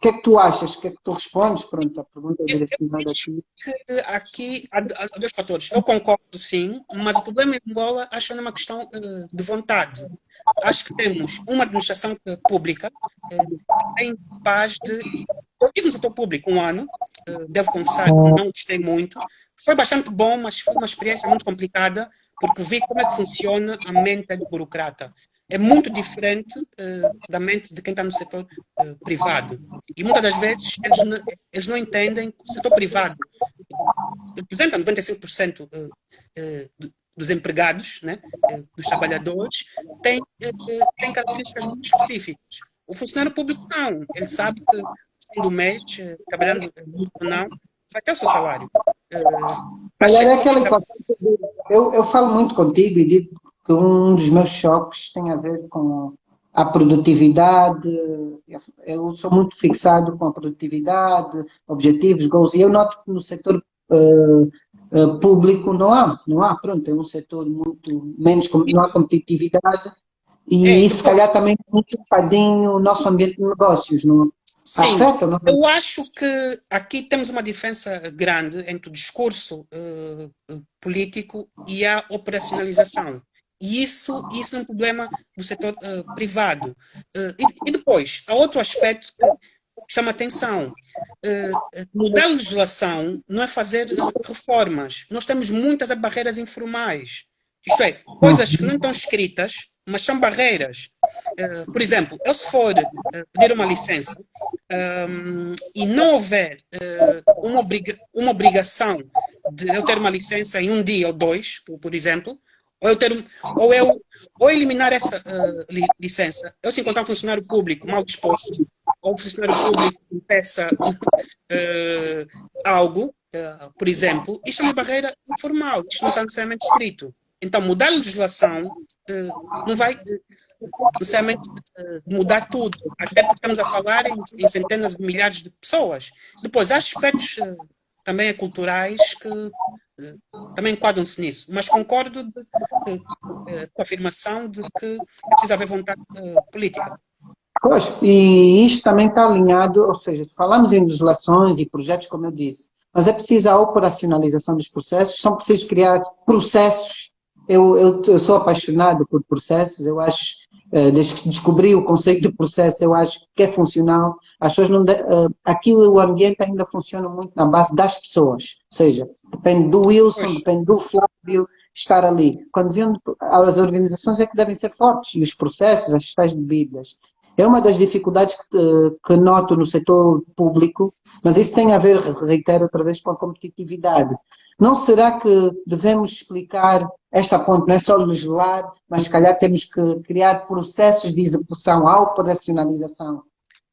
Speaker 1: que é que tu achas? O que é que tu respondes? Pronto, a pergunta é direcionada a ti.
Speaker 2: Que aqui há dois fatores. Eu concordo, sim, mas o problema em Angola acho que é uma questão de vontade. Acho que temos uma administração pública que tem capaz de. Eu tive no setor público um ano, devo confessar que não gostei muito. Foi bastante bom, mas foi uma experiência muito complicada, porque vi como é que funciona a mente do burocrata. É muito diferente da mente de quem está no setor privado. E muitas das vezes eles não entendem que o setor privado representa 95% dos empregados, né, dos trabalhadores, tem características muito específicas. O funcionário público não. Ele sabe que, no fim do mês, trabalhando muito ou não, vai ter o seu salário. As
Speaker 1: Calhar é aquela
Speaker 2: exceções,
Speaker 1: equação que eu falo muito contigo e digo que um dos meus choques tem a ver com a produtividade. Eu sou muito fixado com a produtividade, objetivos, goals, e eu noto que no setor público não há, pronto, é um setor muito menos, não há competitividade, e
Speaker 2: e
Speaker 1: isso se
Speaker 2: depois,
Speaker 1: calhar também muito um bocadinho o nosso ambiente de negócios, não
Speaker 2: sim,
Speaker 1: afeta, não?
Speaker 2: eu acho que aqui temos uma diferença grande entre o discurso político e a operacionalização. E isso é um problema do setor privado. E depois, há outro aspecto que chama atenção. Mudar a legislação não é fazer reformas. Nós temos muitas barreiras informais. Isto é, coisas que não estão escritas, mas são barreiras. Por exemplo, eu se for pedir uma licença e não houver uma obrigação de eu ter uma licença em um dia ou dois, por exemplo, ou eu, ter, ou eu ou eliminar essa licença, eu se encontrar um funcionário público mal disposto, ou um funcionário público que peça algo, por exemplo, isto é uma barreira informal, isto não está necessariamente escrito. Então, mudar a legislação não vai necessariamente mudar tudo, até porque estamos a falar em centenas de milhares de pessoas. Depois, há aspectos também culturais que também enquadram-se nisso, mas concordo com a afirmação de que é preciso haver vontade política.
Speaker 1: Pois, e isto também está alinhado, ou seja, falamos em legislações e projetos, como eu disse, mas é preciso a operacionalização dos processos, são precisos criar processos. Eu sou apaixonado por processos, eu acho, desde que descobri o conceito de processo, eu acho que é funcional. As pessoas não aqui o ambiente ainda funciona muito na base das pessoas, ou seja, depende do Wilson,
Speaker 2: Pois,
Speaker 1: depende do Flávio estar ali. Quando vêm as organizações é que devem ser fortes, e os processos, as tais bebidas. É uma das dificuldades que noto no setor público, mas isso tem a ver, reitero outra vez, com a competitividade. Não será que devemos explicar esta ponte, não é só legislar, mas se calhar temos que criar processos de execução, a operacionalização,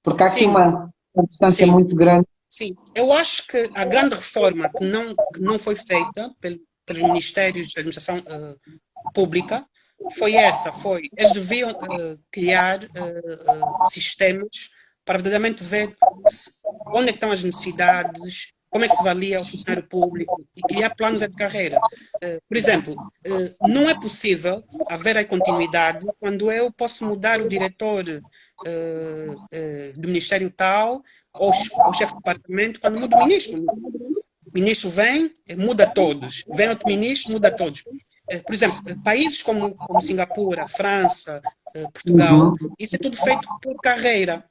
Speaker 1: porque há aqui
Speaker 2: sim,
Speaker 1: uma distância
Speaker 2: sim,
Speaker 1: muito grande.
Speaker 2: sim. Eu acho que a grande reforma que não foi feita pelos ministérios de administração pública foi essa, foi, eles deviam criar sistemas para verdadeiramente ver onde é que estão as necessidades, como é que se avalia o funcionário público e criar planos de carreira. Por exemplo, não é possível haver a continuidade quando eu posso mudar o diretor do ministério tal ou o chefe de departamento quando muda o ministro. O ministro vem, muda todos. Vem outro ministro, muda todos. Por exemplo, países como Singapura, França, Portugal,
Speaker 1: Uhum.
Speaker 2: isso é tudo feito por carreira.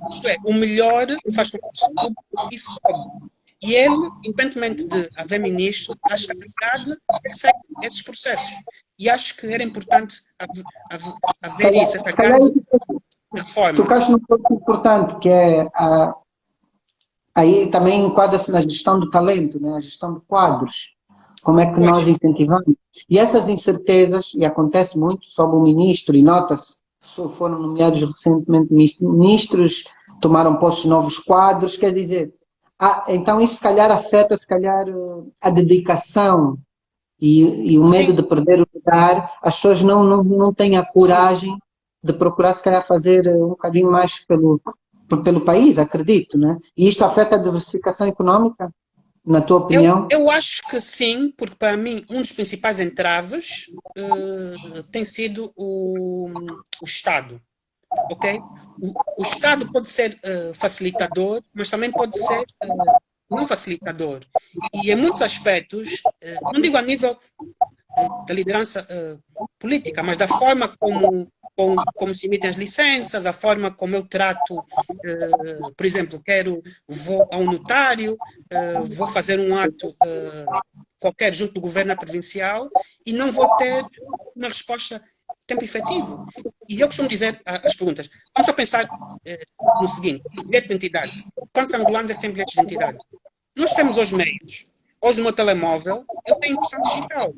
Speaker 2: Isto é, o melhor faz com que suba e sobe. E ele, independentemente de haver ministro, a estabilidade segue esses processos. E acho que era importante haver isso, essa
Speaker 1: Se calhar
Speaker 2: grande reforma.
Speaker 1: tocaste num ponto importante, que é aí também enquadra-se na gestão do talento, né? A gestão de quadros. Como é que nós
Speaker 2: Pois,
Speaker 1: incentivamos? E essas incertezas, e acontece muito, sob o ministro, e nota-se, foram nomeados recentemente ministros, tomaram postos novos quadros, quer dizer, então isso se calhar afeta, se calhar, a dedicação e o medo
Speaker 2: sim,
Speaker 1: de perder o lugar, as pessoas não têm a
Speaker 2: sim.
Speaker 1: coragem de procurar, se calhar, fazer um bocadinho mais pelo país, acredito, né? E isto afeta a diversificação económica, na tua opinião?
Speaker 2: Eu acho que sim, porque para mim um dos principais entraves tem sido o Estado, ok? O Estado pode ser facilitador, mas também pode ser não facilitador. E em muitos aspectos, não digo a nível da liderança política, mas da forma como se emitem as licenças, a forma como eu trato, por exemplo, vou a um notário, vou fazer um ato qualquer junto do governo provincial e não vou ter uma resposta em tempo efetivo. E eu costumo dizer às perguntas, vamos só pensar no seguinte, bilhete de identidade. Quantos angolanos é que têm bilhetes de identidade? Nós temos hoje meios. Hoje no meu telemóvel eu tenho impressão digital.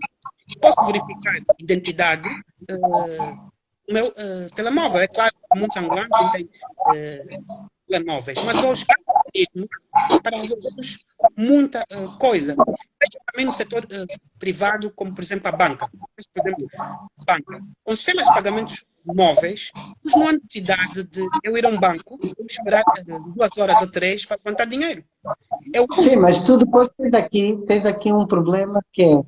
Speaker 2: E posso verificar identidade no meu telemóvel. É claro que muitos angolanos não têm telemóveis, mas hoje há um mecanismo para resolvermos muita coisa. Veja também no setor privado, como por exemplo a banca. Por exemplo, banca. Com sistemas de pagamentos móveis, mas não há necessidade de eu ir a um banco esperar 2 horas ou 3 para levantar dinheiro. Eu
Speaker 1: Sim,
Speaker 2: uso.
Speaker 1: mas tu depois tens aqui um problema que é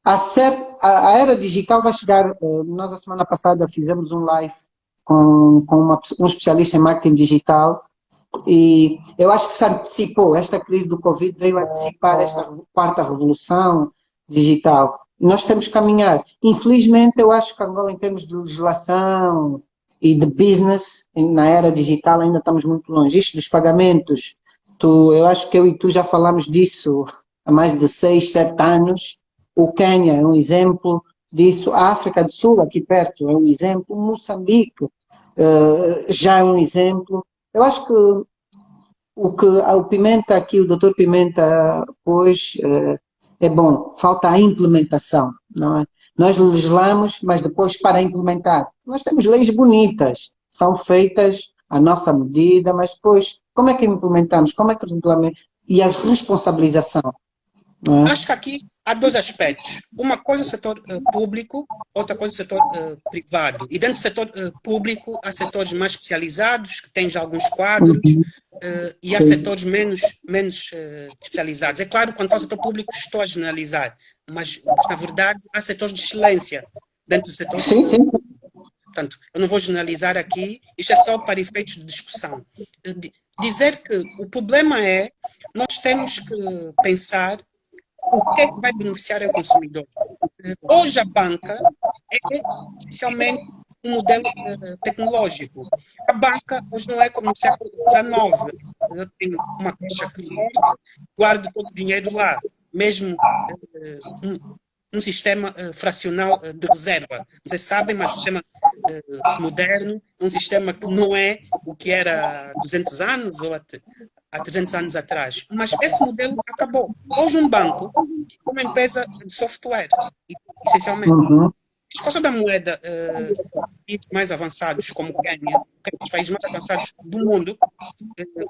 Speaker 1: a era digital vai chegar. Nós, a semana passada, fizemos um live com um especialista em marketing digital e eu acho que se antecipou. Esta crise do Covid veio antecipar esta quarta revolução digital. E nós temos que caminhar. Infelizmente, eu acho que Angola, em termos de legislação e de business, na era digital, ainda estamos muito longe. Isto dos pagamentos, eu acho que eu e tu já falámos disso há mais de 6, 7 anos. O Quênia é um exemplo disso, a África do Sul, aqui perto, é um exemplo, Moçambique já é um exemplo. Eu acho que o Pimenta aqui, o doutor Pimenta, pois, é bom, falta a implementação, não é? Nós legislamos, mas depois para implementar. Nós temos leis bonitas, são feitas à nossa medida, mas depois, como é que implementamos? Como é que implementamos? E a responsabilização, não é?
Speaker 2: Acho que aqui há dois aspectos. Uma coisa é o setor público, outra coisa é o setor privado. E dentro do setor público há setores mais especializados, que têm já alguns quadros,
Speaker 1: Uhum,
Speaker 2: e há
Speaker 1: sim,
Speaker 2: setores menos especializados. É claro, quando falo setor público, estou a generalizar, mas na verdade há setores de excelência dentro do setor
Speaker 1: sim, sim.
Speaker 2: Portanto, eu não vou generalizar aqui, isto é só para efeitos de discussão. Dizer que o problema é, nós temos que pensar o que é que vai beneficiar o consumidor. Hoje a banca é essencialmente um modelo tecnológico. A banca hoje não é como no século XIX. Eu tenho uma caixa forte, guardo todo o dinheiro lá. Mesmo um sistema fracional de reserva. Vocês sabem, mas o sistema moderno é um sistema que não é o que era há 200 anos ou há 300 anos atrás. Mas esse modelo acabou. Hoje um banco é uma empresa de software, essencialmente.
Speaker 1: Uhum.
Speaker 2: A discussão da moeda países mais avançados, como o Quênia, que é um dos países mais avançados do mundo,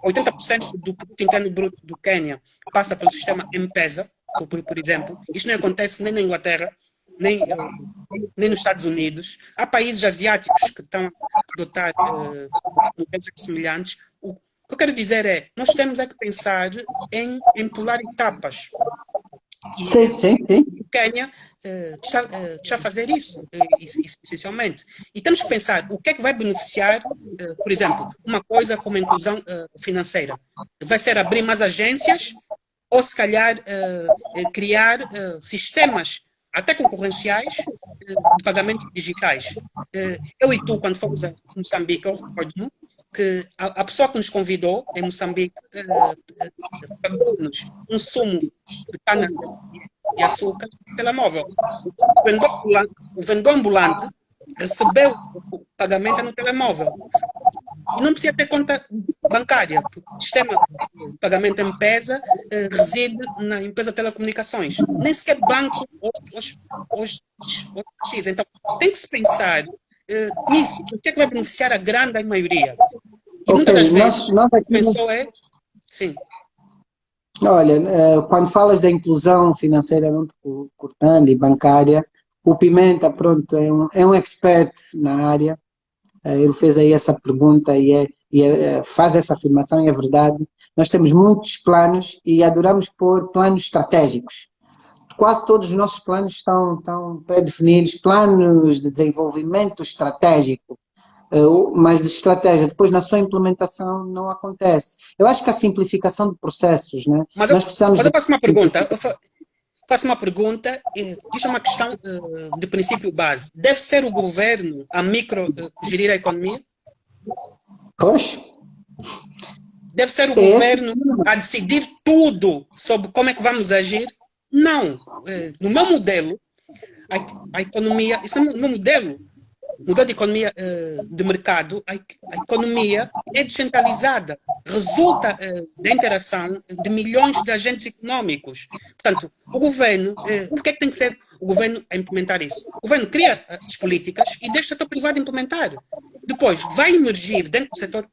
Speaker 2: 80% do produto interno bruto do Quênia passa pelo sistema M-Pesa, por exemplo. Isto não acontece nem na Inglaterra, nem nos Estados Unidos. Há países asiáticos que estão a adotar modelos semelhantes. O que eu quero dizer é, nós temos é que pensar em pular etapas. E
Speaker 1: Sim, sim, sim.
Speaker 2: o Quênia está a fazer isso, essencialmente. E temos que pensar o que é que vai beneficiar, por exemplo, uma coisa como a inclusão financeira. Vai ser abrir mais agências ou, se calhar, criar sistemas até concorrenciais de pagamentos digitais. Eu e tu, quando fomos a Moçambique, eu recordo-me que a pessoa que nos convidou em Moçambique pagou-nos um sumo de cana de açúcar no telemóvel. O vendedor ambulante recebeu o pagamento no telemóvel. E não precisa ter conta bancária, porque o sistema pagamento em M-Pesa reside na empresa de telecomunicações. Nem sequer banco ou X. Então, tem que se pensar nisso. O que é que vai beneficiar a grande maioria? E muitas das vezes,
Speaker 1: nós
Speaker 2: o que
Speaker 1: aqui,
Speaker 2: pensou é... Sim.
Speaker 1: olha, quando falas da inclusão financeira, não te cortando, e bancária, o Pimenta, pronto, é um expert na área. Ele fez aí essa pergunta faz essa afirmação e é verdade. Nós temos muitos planos e adoramos pôr planos estratégicos. Quase todos os nossos planos estão pré-definidos, planos de desenvolvimento estratégico, mas de estratégia, depois na sua implementação não acontece. Eu acho que a simplificação de processos, né?
Speaker 2: Mas
Speaker 1: Nós precisamos
Speaker 2: eu faço uma pergunta. Faço uma pergunta, isto é uma questão de princípio base. Deve ser o governo a gerir a economia?
Speaker 1: Pois?
Speaker 2: Deve ser o governo a decidir tudo sobre como é que vamos agir? Não. No meu modelo, a economia, isso é o meu modelo de economia de mercado, a economia é descentralizada, resulta da interação de milhões de agentes econômicos. Portanto, o governo, por que é que tem que ser o governo a implementar isso? O governo cria as políticas e deixa o setor privado implementar. Depois, vai emergir dentro do setor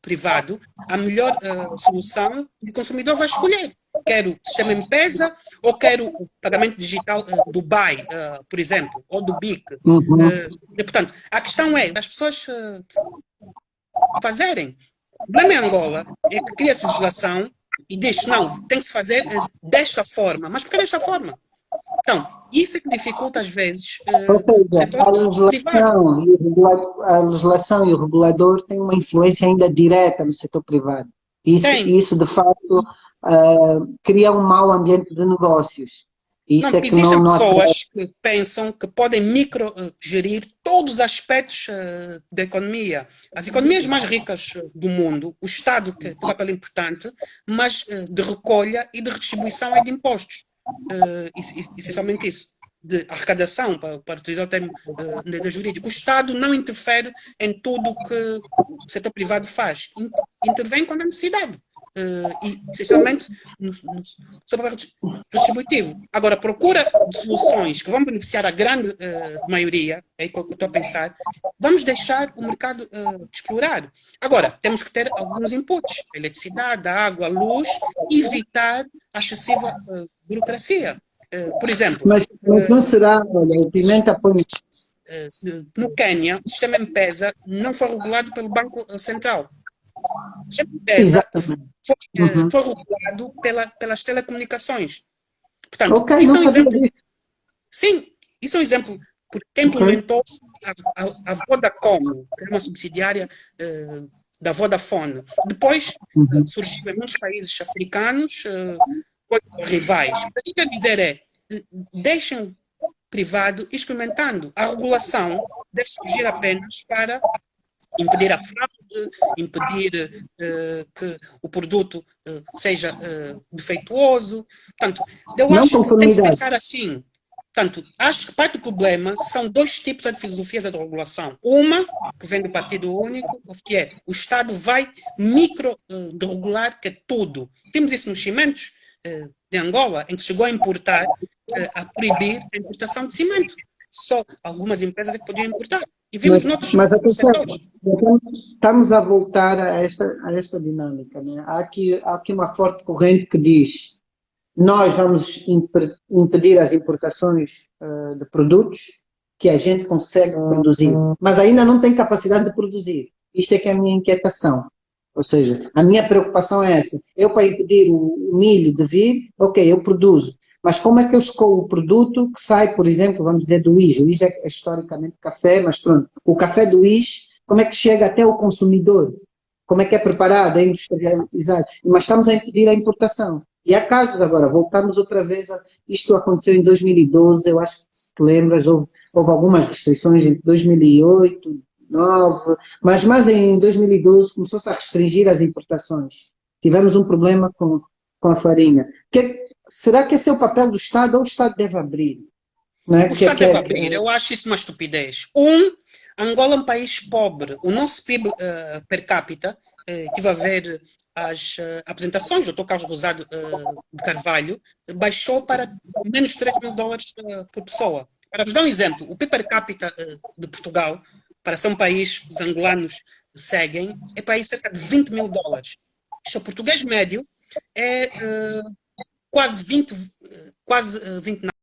Speaker 2: privado a melhor solução que o consumidor vai escolher. Quero sistema M-Pesa ou quero o pagamento digital do BAI, por exemplo, ou do BIC. Portanto, a questão é das pessoas fazerem. O problema em Angola é que cria-se legislação e diz, não, tem que se fazer desta forma. Mas por que desta forma? Então, isso é que dificulta às vezes o setor privado.
Speaker 1: A legislação e o regulador têm uma influência ainda direta no setor privado. Isso de facto, cria um mau ambiente de negócios. Isso
Speaker 2: não, existem pessoas que pensam que podem microgerir todos os aspectos da economia. As economias mais ricas do mundo, o Estado tem um papel importante, mas de recolha e de redistribuição de impostos. Essencialmente isso. De arrecadação, para utilizar o termo jurídico. O Estado não interfere em tudo o que o setor privado faz. Intervém quando há necessidade. E, essencialmente, sobre o redistributivo. Agora, procura de soluções que vão beneficiar a grande maioria, é o que eu estou a pensar, vamos deixar o mercado explorar. Agora, temos que ter alguns inputs, a eletricidade, a água, a luz, evitar a excessiva burocracia. Por exemplo...
Speaker 1: Mas não será, olha, o Pimenta põe...
Speaker 2: No Quênia, o sistema M-Pesa não foi regulado pelo Banco Central. O sistema M-Pesa foi regulado pelas telecomunicações. Portanto, isso é um exemplo. Sim, isso é um exemplo. Porque quem implementou a Vodacom, que é uma subsidiária da Vodafone. Depois surgiu em muitos países africanos rivais. O que quer dizer é, deixem o privado experimentando. A regulação deve surgir apenas para impedir a fraude, impedir que o produto seja defeituoso. Portanto, eu acho que tem que se pensar assim. Portanto, acho que parte do problema são dois tipos de filosofias de regulação. Uma, que vem do Partido Único, que é o Estado vai micro-regular que é tudo. Vimos isso nos cimentos de Angola, em que chegou a importar, a proibir a importação de cimento. Só algumas empresas é que podiam importar. E vimos noutros setores.
Speaker 1: Estamos a voltar a esta dinâmica. Né? Há aqui uma forte corrente que diz: nós vamos impedir as importações de produtos que a gente consegue produzir, mas ainda não tem capacidade de produzir. Isto é que é a minha inquietação. Ou seja, a minha preocupação é essa. Eu, para impedir o milho de vir, ok, eu produzo. Mas como é que eu escolho o produto que sai, por exemplo, vamos dizer, do IJ? O IJ é historicamente café, mas pronto. O café do IJ, como é que chega até o consumidor? Como é que é preparado, é industrializado? Mas estamos a impedir a importação. E há casos agora, voltamos outra vez, isto aconteceu em 2012, eu acho que se te lembras, houve algumas restrições em 2008, 2009, mas em 2012 começou-se a restringir as importações. Tivemos um problema com a farinha. Será que esse é o papel do Estado ou o Estado deve abrir? Não é?
Speaker 2: O Estado deve abrir, eu acho isso uma estupidez. Angola é um país pobre, o nosso PIB per capita, estive a ver as apresentações do Dr. Carlos Rosado de Carvalho baixou para menos de 3 mil dólares por pessoa. Para vos dar um exemplo, o PIB per capita de Portugal, para ser um país que os angolanos seguem, é para aí cerca de 20 mil dólares. O português médio é quase 20,